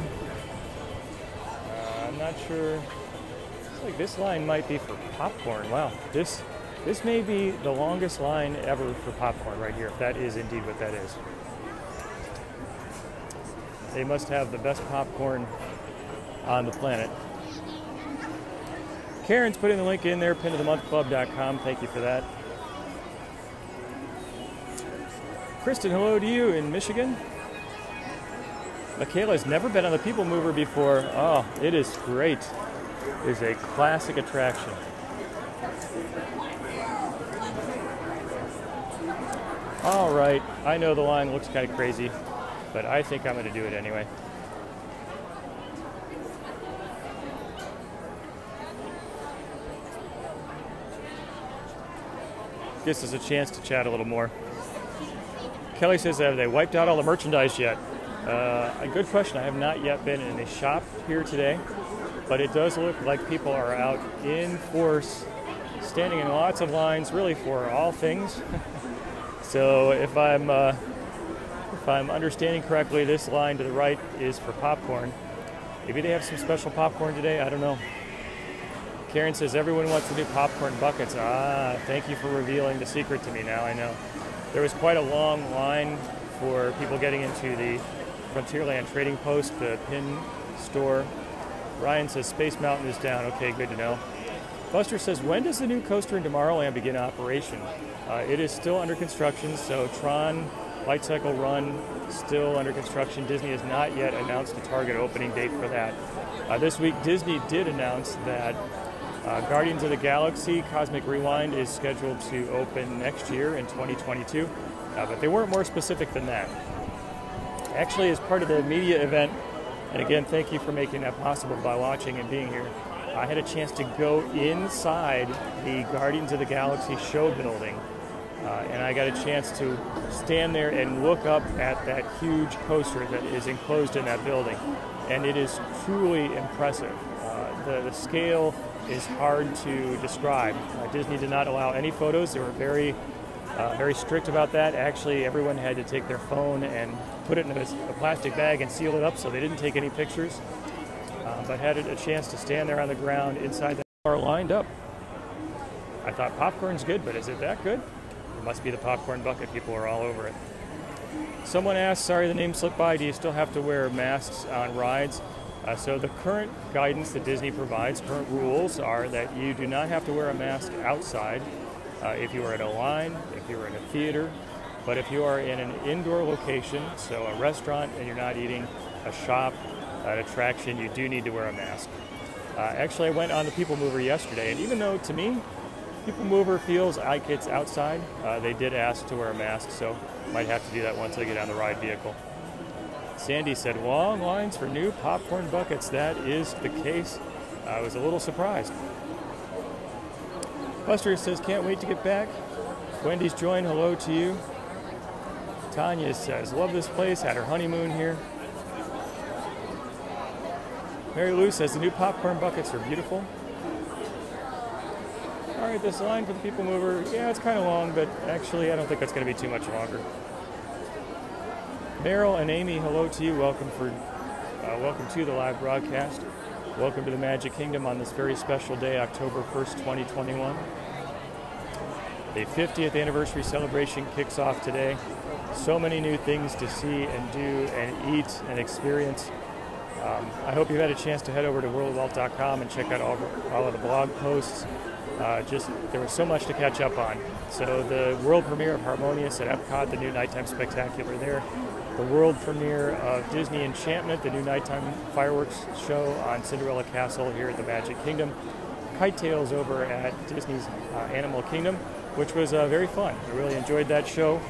not sure. Looks like this line might be for popcorn. Wow, this may be the longest line ever for popcorn right here, if that is indeed what that is. They must have the best popcorn on the planet. Karen's putting the link in there, pinofthemonthclub.com. Thank you for that. Kristen, hello to you in Michigan. Michaela's never been on the People Mover before. Oh, it is great. It is a classic attraction. All right, I know the line looks kind of crazy, but I think I'm going to do it anyway. Gives us a chance to chat a little more. Kelly says, have they wiped out all the merchandise yet? A good question. I have not yet been in a shop here today, but it does look like people are out in force, standing in lots of lines, really for all things. So if I'm understanding correctly, this line to the right is for popcorn. Maybe they have some special popcorn today. I don't know. Karen says everyone wants the new popcorn buckets. Ah, thank you for revealing the secret to me. Now I know. There was quite a long line for people getting into the Frontierland trading post, the pin store. Ryan says Space Mountain is down. Okay, good to know. Buster says, when does the new coaster in Tomorrowland begin operation? It is still under construction, so Tron Light Cycle Run still under construction. Disney has not yet announced a target opening date for that. This week, Disney did announce that Guardians of the Galaxy Cosmic Rewind is scheduled to open next year in 2022, but they weren't more specific than that. Actually, as part of the media event, and again, thank you for making that possible by watching and being here, I had a chance to go inside the Guardians of the Galaxy show building, and I got a chance to stand there and look up at that huge coaster that is enclosed in that building, and it is truly impressive. The scale is hard to describe. Disney did not allow any photos. They were very strict about that. Actually, everyone had to take their phone and put it in a plastic bag and seal it up, so they didn't take any pictures. But had a chance to stand there on the ground inside the car lined up. I thought popcorn's good, but is it that good? It must be the popcorn bucket. People are all over it. Someone asked, sorry the name slipped by, do you still have to wear masks on rides? So the current guidance that Disney provides, current rules, are that you do not have to wear a mask outside if you are in a line, if you're in a theater, but if you are in an indoor location, so a restaurant and you're not eating, a shop, an attraction, you do need to wear a mask. Actually, I went on the People Mover yesterday, and even though to me, People Mover feels like it's outside, they did ask to wear a mask, so might have to do that once I get on the ride vehicle. Sandy said, long lines for new popcorn buckets. That is the case. I was a little surprised. Buster says, can't wait to get back. Wendy's joined, hello to you. Tanya says, love this place, had her honeymoon here. Mary Lou says, the new popcorn buckets are beautiful. All right, this line for the People Mover, yeah, it's kind of long, but actually I don't think that's going to be too much longer. Meryl and Amy, hello to you. Welcome to the live broadcast. Welcome to the Magic Kingdom on this very special day, October 1st, 2021. The 50th anniversary celebration kicks off today. So many new things to see and do and eat and experience. I hope you've had a chance to head over to worldofwalt.com and check out all of the blog posts. There was so much to catch up on. So the world premiere of Harmonious at Epcot, the new nighttime spectacular there. The world premiere of Disney Enchantment, the new nighttime fireworks show on Cinderella Castle here at the Magic Kingdom. Kite Tales over at Disney's Animal Kingdom, which was very fun. I really enjoyed that show.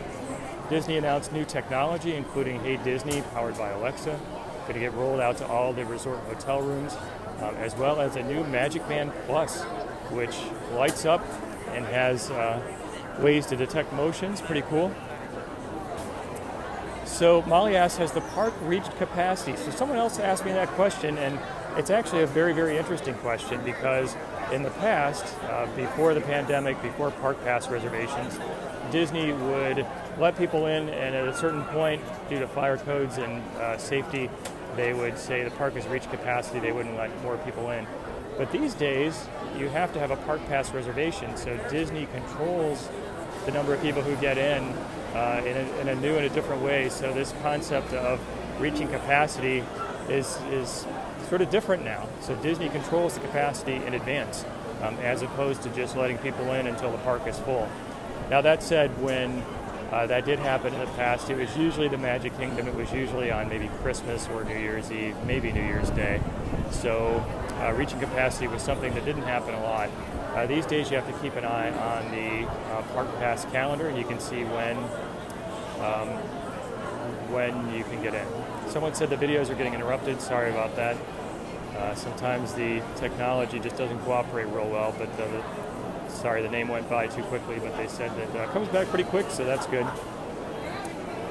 Disney announced new technology, including Hey Disney, powered by Alexa, going to get rolled out to all the resort hotel rooms, as well as a new Magic Band Plus, which lights up and has ways to detect motions. Pretty cool. So Molly asks, has the park reached capacity? So someone else asked me that question, and it's actually a very, very interesting question, because in the past, before the pandemic, before park pass reservations, Disney would let people in, and at a certain point, due to fire codes and safety, they would say the park has reached capacity, they wouldn't let more people in. But these days, you have to have a park pass reservation, so Disney controls the number of people who get in a new and a different way. So this concept of reaching capacity is sort of different now. So Disney controls the capacity in advance, as opposed to just letting people in until the park is full. Now that said, when that did happen in the past, it was usually the Magic Kingdom. It was usually on maybe Christmas or New Year's Eve, maybe New Year's Day. So reaching capacity was something that didn't happen a lot. These days you have to keep an eye on the Park Pass calendar, and you can see when you can get in. Someone said the videos are getting interrupted. Sorry about that. Sometimes the technology just doesn't cooperate real well, but sorry, the name went by too quickly, but they said that it comes back pretty quick, so that's good.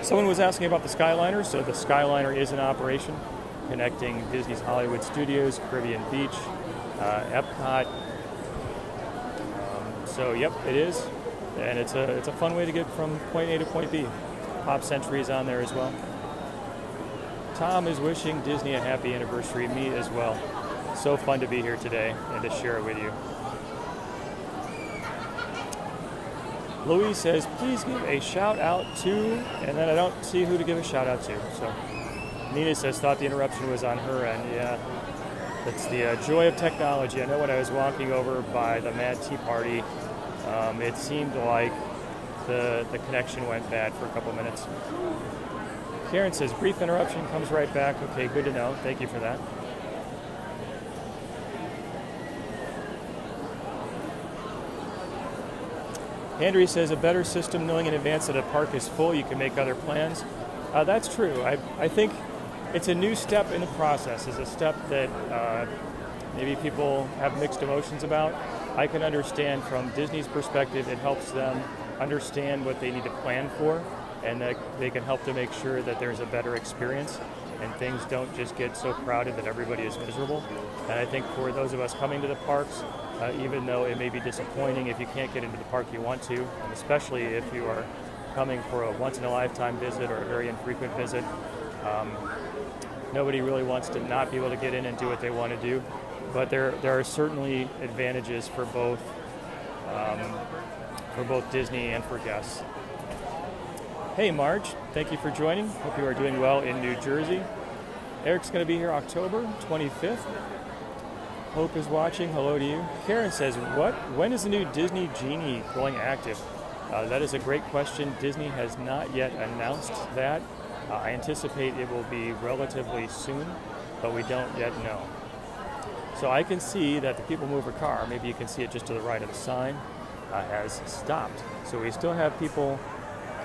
Someone was asking about the Skyliners. So the Skyliner is in operation, connecting Disney's Hollywood Studios, Caribbean Beach, Epcot. So yep, it is, and it's a fun way to get from point A to point B. Pop Century is on there as well. Tom is wishing Disney a happy anniversary. Me as well. So fun to be here today and to share it with you. Louise says, please give a shout out to, and then I don't see who to give a shout out to. So Nina says, thought the interruption was on her end. Yeah, that's the joy of technology. I know when I was walking over by the Mad Tea Party, it seemed like the connection went bad for a couple minutes. Karen says, brief interruption, comes right back. Okay, good to know. Thank you for that. Andrea says, a better system, knowing in advance that a park is full, you can make other plans. That's true. I think it's a new step in the process. It's a step that maybe people have mixed emotions about. I can understand from Disney's perspective, it helps them understand what they need to plan for, and that they can help to make sure that there's a better experience and things don't just get so crowded that everybody is miserable. And I think for those of us coming to the parks, even though it may be disappointing if you can't get into the park you want to, and especially if you are coming for a once-in-a-lifetime visit or a very infrequent visit, nobody really wants to not be able to get in and do what they want to do. But there are certainly advantages for both Disney and for guests. Hey Marge, thank you for joining. Hope you are doing well in New Jersey. Eric's going to be here October 25th. Hope is watching. Hello to you. Karen says, when is the new Disney Genie going active? That is a great question. Disney has not yet announced that. I anticipate it will be relatively soon, but we don't yet know. So I can see that the People Mover car, maybe you can see it just to the right of the sign, has stopped. So we still have people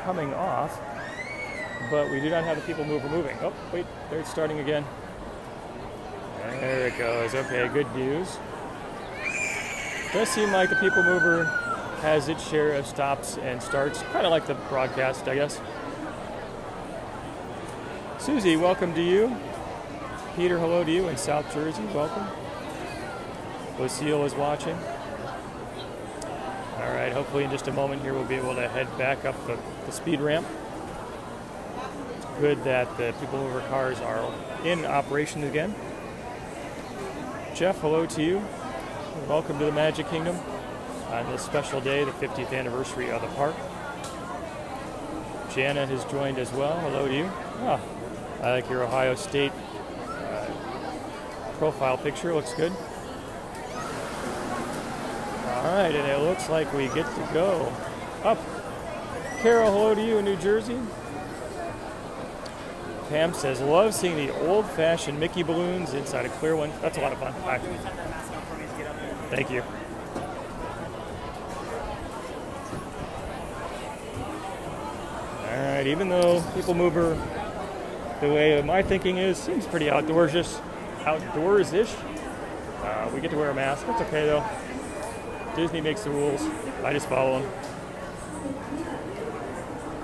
coming off, but we do not have the People Mover moving. Oh, wait, there it's starting again. There it goes. Okay, good news. Does seem like the People Mover has its share of stops and starts, kind of like the broadcast, I guess. Susie, welcome to you. Peter, hello to you in South Jersey. Welcome. Lucille is watching. All right, hopefully in just a moment here we'll be able to head back up the speed ramp. Good that the People Mover cars are in operation again. Jeff, hello to you. Welcome to the Magic Kingdom on this special day, the 50th anniversary of the park. Jana has joined as well. Hello to you. Oh, I like your Ohio State profile picture. Looks good. All right, and it looks like we get to go up. Carol, hello to you in New Jersey. Pam says, love seeing the old-fashioned Mickey balloons inside a clear one. That's a lot of fun, actually. Thank you. All right, even though People Mover, the way my thinking is, seems pretty outdoors-ish. We get to wear a mask. That's okay, though. Disney makes the rules. I just follow them.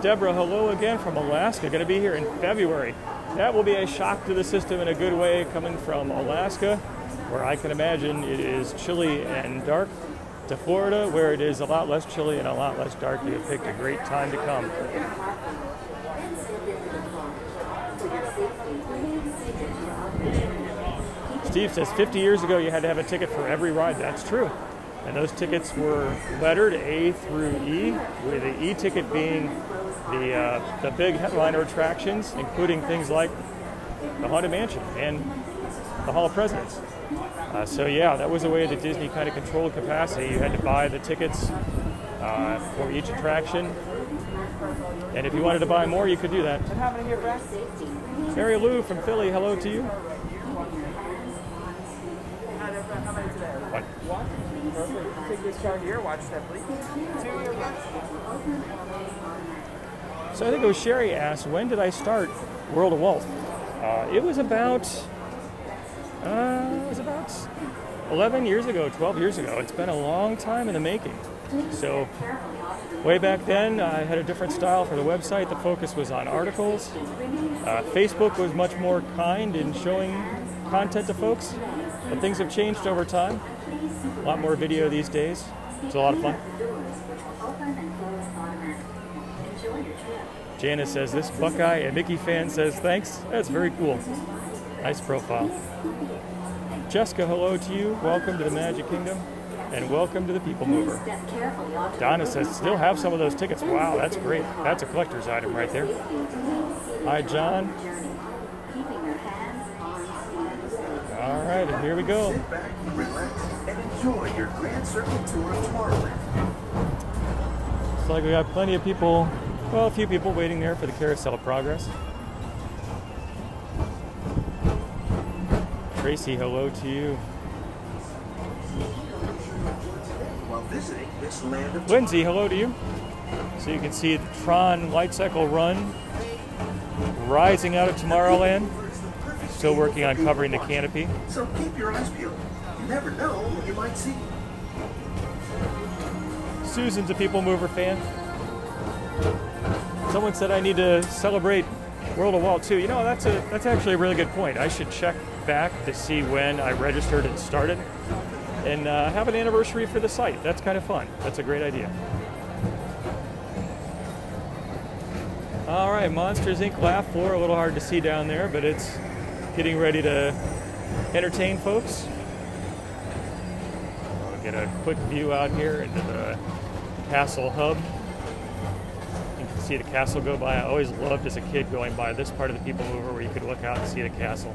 Deborah, hello again from Alaska. Going to be here in February. That will be a shock to the system in a good way, coming from Alaska, where I can imagine it is chilly and dark, to Florida, where it is a lot less chilly and a lot less dark. You have picked a great time to come. Steve says 50 years ago you had to have a ticket for every ride. That's true. And those tickets were lettered A through E, with the E ticket being the big headliner attractions, including things like the Haunted Mansion and the Hall of Presidents. So yeah, that was a way that Disney kind of controlled capacity. You had to buy the tickets for each attraction. And if you wanted to buy more, you could do that. What happened here, Brad? Mary Lou from Philly, hello to you. How many today? What? One. Perfect. Take this card here. Watch that, please. 2 here, So I think it was Sherry asked, when did I start World of Walt? It was about 11 years ago, 12 years ago. It's been a long time in the making. So way back then, I had a different style for the website. The focus was on articles. Facebook was much more kind in showing content to folks, but things have changed over time. A lot more video these days. It's a lot of fun. Janice says, this Buckeye and Mickey fan says, thanks. That's very cool. Nice profile. Jessica, hello to you. Welcome to the Magic Kingdom. And welcome to the People Mover. Donna says, still have some of those tickets. Wow, that's great. That's a collector's item right there. Hi, John. All right, and here we go. Sit back, relax, and enjoy your Grand Circle tour of Tomorrowland. Looks like we got plenty of people, well, a few people waiting there for the Carousel of Progress. Tracy, hello to you. While visiting this land of Lindsay, hello to you. So you can see the Tron Light Cycle Run rising out of Tomorrowland. Still working on covering the canopy. So keep your eyes peeled. You never know what you might see. Susan's a People Mover fan. Someone said I need to celebrate World of Walt too. You know, that's actually a really good point. I should check back to see when I registered and started, and have an anniversary for the site. That's kind of fun. That's a great idea. All right, Monsters Inc. laugh floor, a little hard to see down there, but it's getting ready to entertain folks. I'll get a quick view out here into the Castle Hub. You can see the castle go by. I always loved as a kid going by this part of the People Mover where you could look out and see the castle.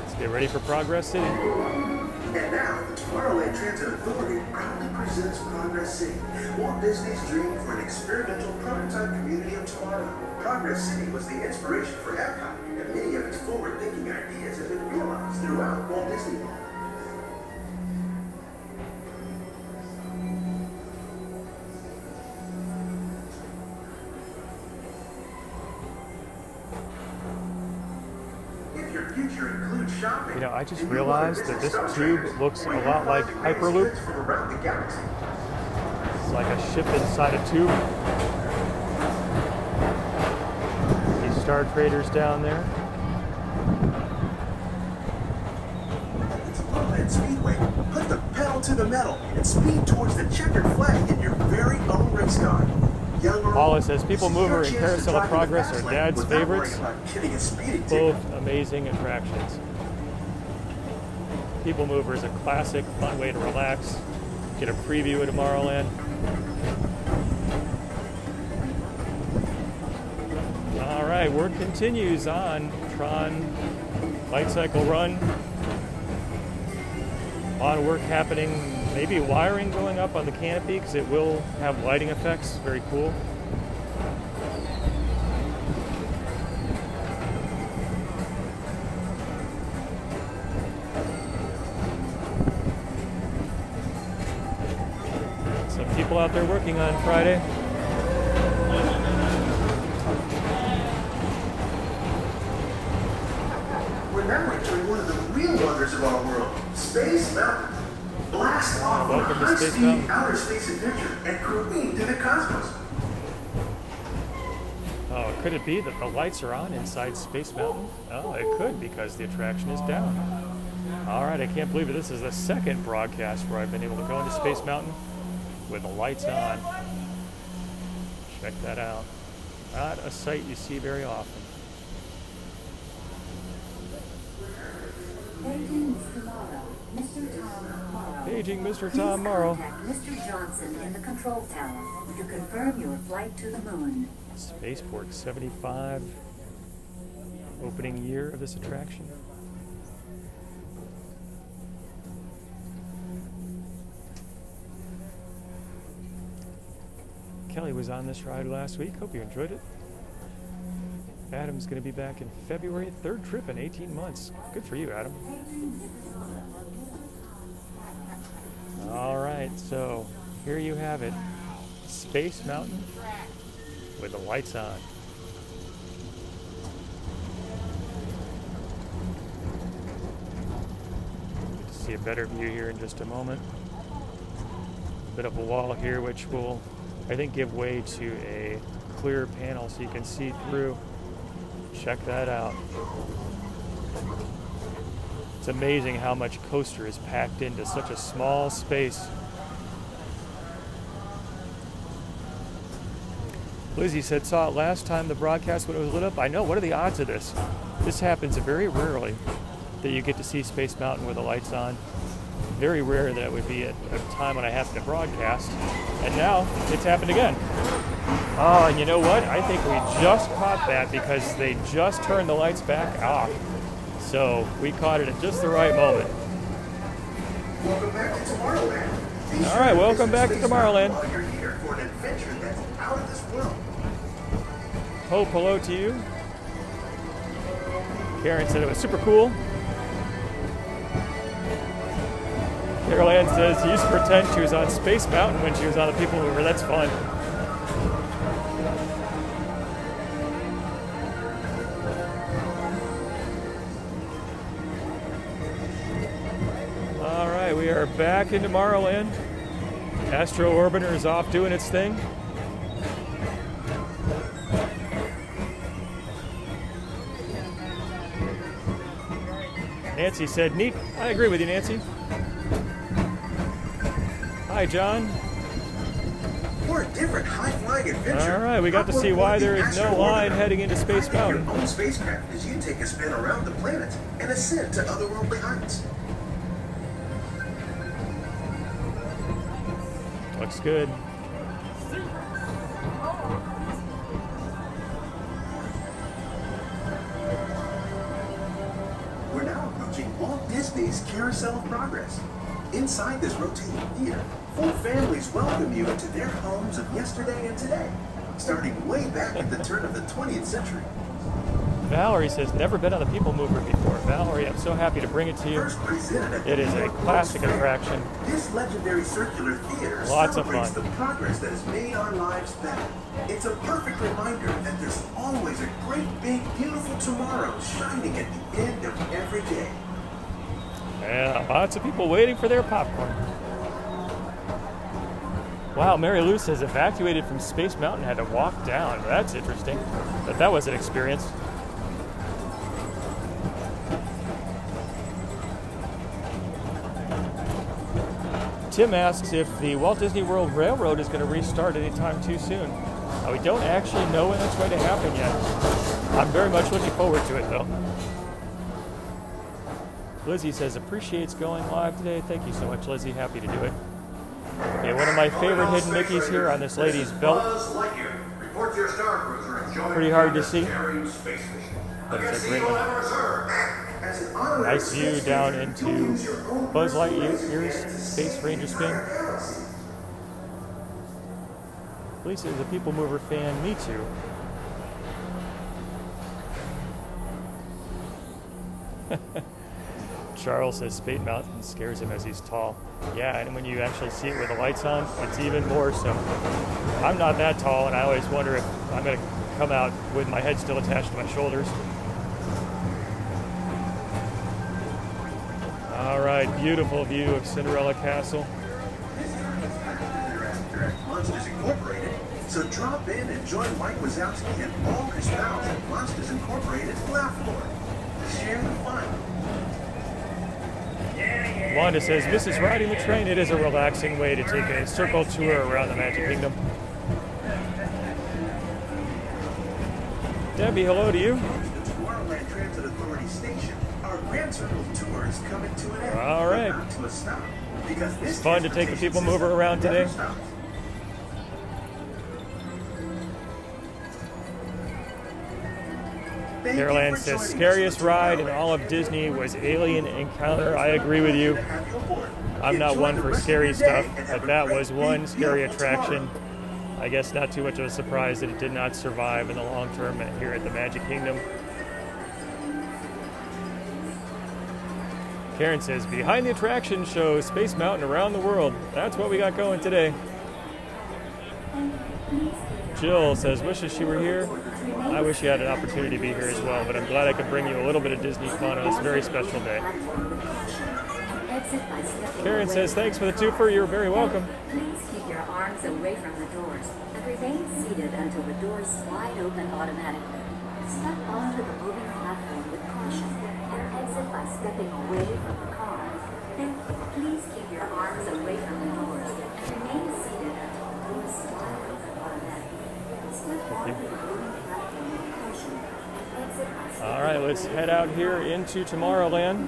Let's get ready for Progress City. And now, the Tomorrowland Transit Authority proudly presents Progress City, Walt Disney's dream for an experimental prototype community of tomorrow. Progress City was the inspiration for Epcot, and many of its forward-thinking ideas have been realized throughout Walt Disney World. You know, I just realized that this tube looks a lot like Hyperloop. It's like a ship inside a tube. These Star Traders down there. It's Tomorrowland Speedway. Put the pedal to the metal and speed towards the checkered flag in your very own race car. Paula says People Mover and Carousel of Progress are Dad's favorites. Both amazing attractions. People Mover is a classic, fun way to relax. Get a preview of Tomorrowland. All right, work continues on Tron Light Cycle Run. A lot of work happening. Maybe wiring going up on the canopy because it will have lighting effects. Very cool. Some people out there working on Friday. We're now entering one of the real wonders of our world, Space Mountain. Blast off on a high-speed outer space adventure and careen to the cosmos. Oh, could it be that the lights are on inside Space Mountain? Oh, it could, because the attraction is down. All right, I can't believe it. This is the second broadcast where I've been able to go into Space Mountain with the lights on. Check that out. Not a sight you see very often. Paging Mr. Morrow. Mr. Tom Morrow. Paging Mr. Tom Morrow. Contact Mr. Johnson in the control tower to confirm your flight to the moon. Spaceport 75. Opening year of this attraction. Kelly was on this ride last week. Hope you enjoyed it. Adam's going to be back in February. 3rd trip in 18 months. Good for you, Adam. All right, so here you have it. Space Mountain with the lights on. Get to see a better view here in just a moment. Bit of a wall here, which will, I think, give way to a clear panel so you can see through. Check that out. It's amazing how much coaster is packed into such a small space. Lizzie said, saw it last time the broadcast when it was lit up. I know, what are the odds of this? This happens very rarely that you get to see Space Mountain with the lights on. Very rare that it would be at a time when I happen to broadcast. And now it's happened again. Oh, and you know what? I think we just caught that because they just turned the lights back off. So we caught it at just the right moment. Welcome back to Tomorrowland. All right, welcome back to Tomorrowland. While you're here for an adventure that's out of this world. Hope, hello to you. Karen said it was super cool. Carol Ann says she used to pretend she was on Space Mountain when she was on the People Mover. That's fun. All right, we are back in Tomorrowland. Astro Orbiter is off doing its thing. Nancy said, neat. I agree with you, Nancy. Hi, John. For a different high-flying adventure. All right, we got to see why there is no line heading into Space Mountain. Your own spacecraft as you take a spin around the planet and ascend to otherworldly heights. Looks good. We're now approaching Walt Disney's Carousel of Progress. Inside this rotating theater, full families welcome you into their homes of yesterday and today, starting way back at the turn of the 20th century. Valerie says, never been on the People Mover before. Valerie, I'm so happy to bring it to you. First presented at It is a classic attraction. This legendary circular theater Lots of celebrates fun. the progress that has made our lives better. It's a perfect reminder that there's always a great, big, beautiful tomorrow shining at the end of every day. Yeah, lots of people waiting for their popcorn. Wow, Mary Lou says evacuated from Space Mountain, had to walk down. That's interesting. But that was an experience. Tim asks if the Walt Disney World Railroad is going to restart anytime too soon. We don't actually know when that's going to happen yet. I'm very much looking forward to it, though. Lizzie says, appreciates going live today. Thank you so much, Lizzie. Happy to do it. Okay, one of my favorite hidden Mickeys here on this lady's belt. Pretty hard to see, but it's a great one. Nice view down into Buzz Lightyear's Space Ranger spin. Lisa is a People Mover fan. Me too. Charles says Space Mountain scares him as he's tall. Yeah, and when you actually see it with the lights on, it's even more so. I'm not that tall, and I always wonder if I'm going to come out with my head still attached to my shoulders. All right, beautiful view of Cinderella Castle. Monsters Incorporated, so drop in and join Mike Wazowski and all his pals at Monsters Incorporated Laugh Floor. Share the fun. Wanda says, Mrs. Riding the Train, it is a relaxing way to take a circle tour around the Magic Kingdom. Debbie, hello to you. The Tomorrowland Transit Authority station, our Grand Circle tour is coming to an end. All right. But not to a stop, because this It's fun to take the people mover system around never today. stops. Thank you Caroline for says, joining us scariest for ride in Tomorrowland. all of Disney was Alien Encounter. I agree with you. Have you aboard. I'm not Enjoy one the for rest of scary your day stuff, and but have a that great, was one big, scary beautiful attraction. tomorrow. I guess not too much of a surprise that it did not survive in the long term here at the Magic Kingdom. Karen says, behind the attraction show Space Mountain around the world. That's what we got going today. Jill says, wishes she were here. I wish you had an opportunity to be here as well, but I'm glad I could bring you a little bit of Disney fun on this very special day. Karen says, thanks for the twofer. You're very welcome. Please keep your arms away from the doors and remain seated until the doors slide open automatically. Step onto the moving platform with caution and exit by stepping away from the car. Then please keep your arms away from the doors and remain seated until the doors slide open automatically. Step onto the moving platform with caution and exit by stepping All right, let's head out here into Tomorrowland.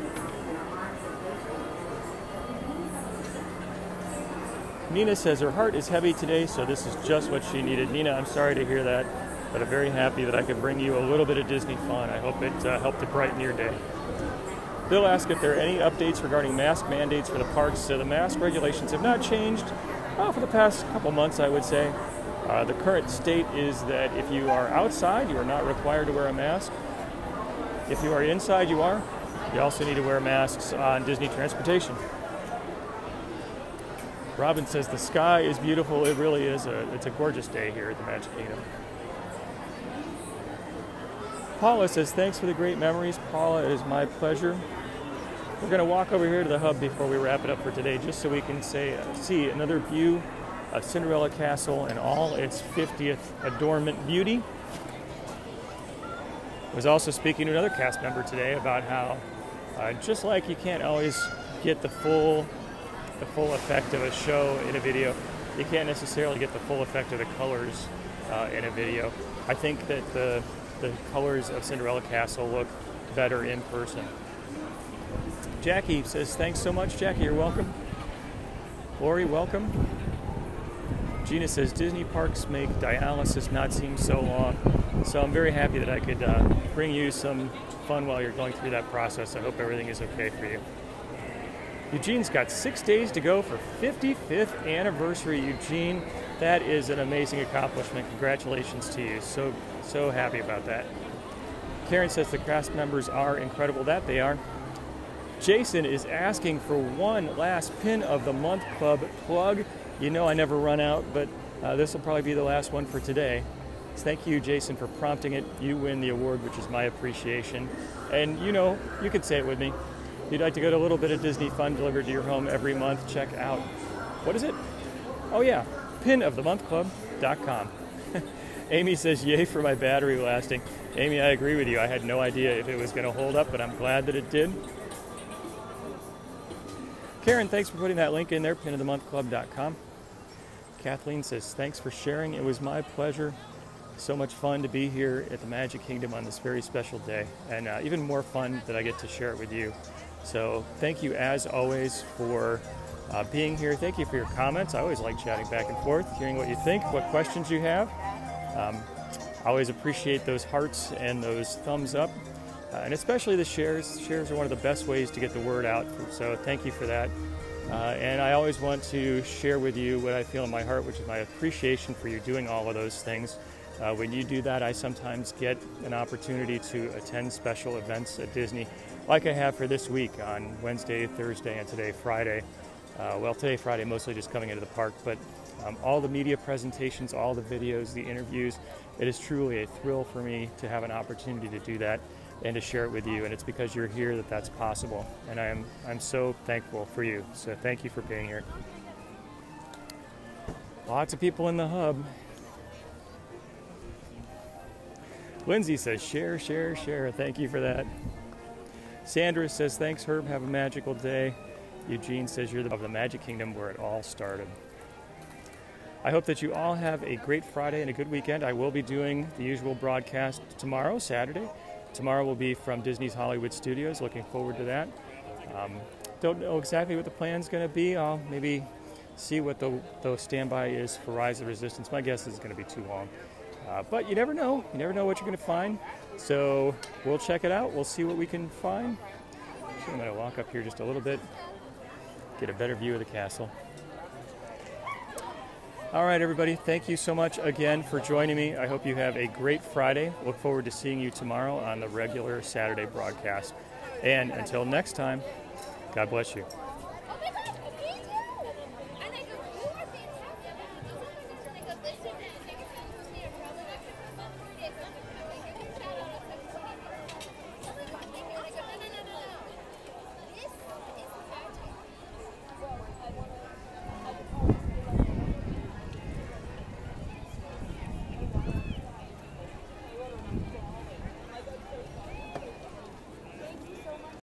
Nina says her heart is heavy today, so this is just what she needed. Nina, I'm sorry to hear that, but I'm very happy that I could bring you a little bit of Disney fun. I hope it helped to brighten your day. Bill asked if there are any updates regarding mask mandates for the parks. So the mask regulations have not changed for the past couple months, I would say. The current state is that if you are outside, you are not required to wear a mask. If you are inside, you are. You also need to wear masks on Disney transportation. Robin says the sky is beautiful. It really is. It's a gorgeous day here at the Magic Kingdom. Paula says, thanks for the great memories. Paula, it is my pleasure. We're going to walk over here to the hub before we wrap it up for today, just so we can see another view of Cinderella Castle and all its 50th adornment beauty. I was also speaking to another cast member today about how, just like you can't always get the full effect of a show in a video, you can't necessarily get the full effect of the colors in a video. I think that the colors of Cinderella Castle look better in person. Jackie says, thanks so much. Jackie, you're welcome. Lori, welcome. Gina says, Disney parks make dialysis not seem so long. So I'm very happy that I could bring you some fun while you're going through that process. I hope everything is okay for you. Eugene's got 6 days to go for 55th anniversary. Eugene, that is an amazing accomplishment. Congratulations to you. So happy about that. Karen says the cast members are incredible. That they are. Jason is asking for one last Pin of the Month Club plug. You know I never run out, but this will probably be the last one for today. Thank you, Jason, for prompting it. You win the award, which is my appreciation. And you know, you could say it with me. If you'd like to get a little bit of Disney fun delivered to your home every month, check out, what is it? Oh yeah, pinofthemonthclub.com. Amy says, yay for my battery lasting. Amy, I agree with you. I had no idea if it was going to hold up, but I'm glad that it did. Karen, thanks for putting that link in there, pinofthemonthclub.com. Kathleen says, thanks for sharing. It was my pleasure. So much fun to be here at the Magic Kingdom on this very special day, and even more fun that I get to share it with you. So thank you, as always, for being here. Thank you for your comments. I always like chatting back and forth, hearing what you think, what questions you have. I always appreciate those hearts and those thumbs up, and especially the shares. Shares are one of the best ways to get the word out, so thank you for that. And I always want to share with you what I feel in my heart, which is my appreciation for you doing all of those things. When you do that, I sometimes get an opportunity to attend special events at Disney, like I have for this week on Wednesday, Thursday, and today, Friday. Well, today, Friday, mostly just coming into the park, but all the media presentations, all the videos, the interviews, it is truly a thrill for me to have an opportunity to do that and to share it with you, and it's because you're here that that's possible, and I'm so thankful for you, so thank you for being here. Lots of people in the hub. Lindsay says, share, share, share. Thank you for that. Sandra says, thanks, Herb. Have a magical day. Eugene says, you're of the Magic Kingdom where it all started. I hope that you all have a great Friday and a good weekend. I will be doing the usual broadcast tomorrow, Saturday. Tomorrow will be from Disney's Hollywood Studios. Looking forward to that. Don't know exactly what the plan's going to be. I'll maybe see what the standby is for Rise of Resistance. My guess is it's going to be too long. But you never know. You never know what you're going to find. So we'll check it out. We'll see what we can find. So I'm going to walk up here just a little bit, get a better view of the castle. All right, everybody. Thank you so much again for joining me. I hope you have a great Friday. Look forward to seeing you tomorrow on the regular Saturday broadcast. And until next time, God bless you.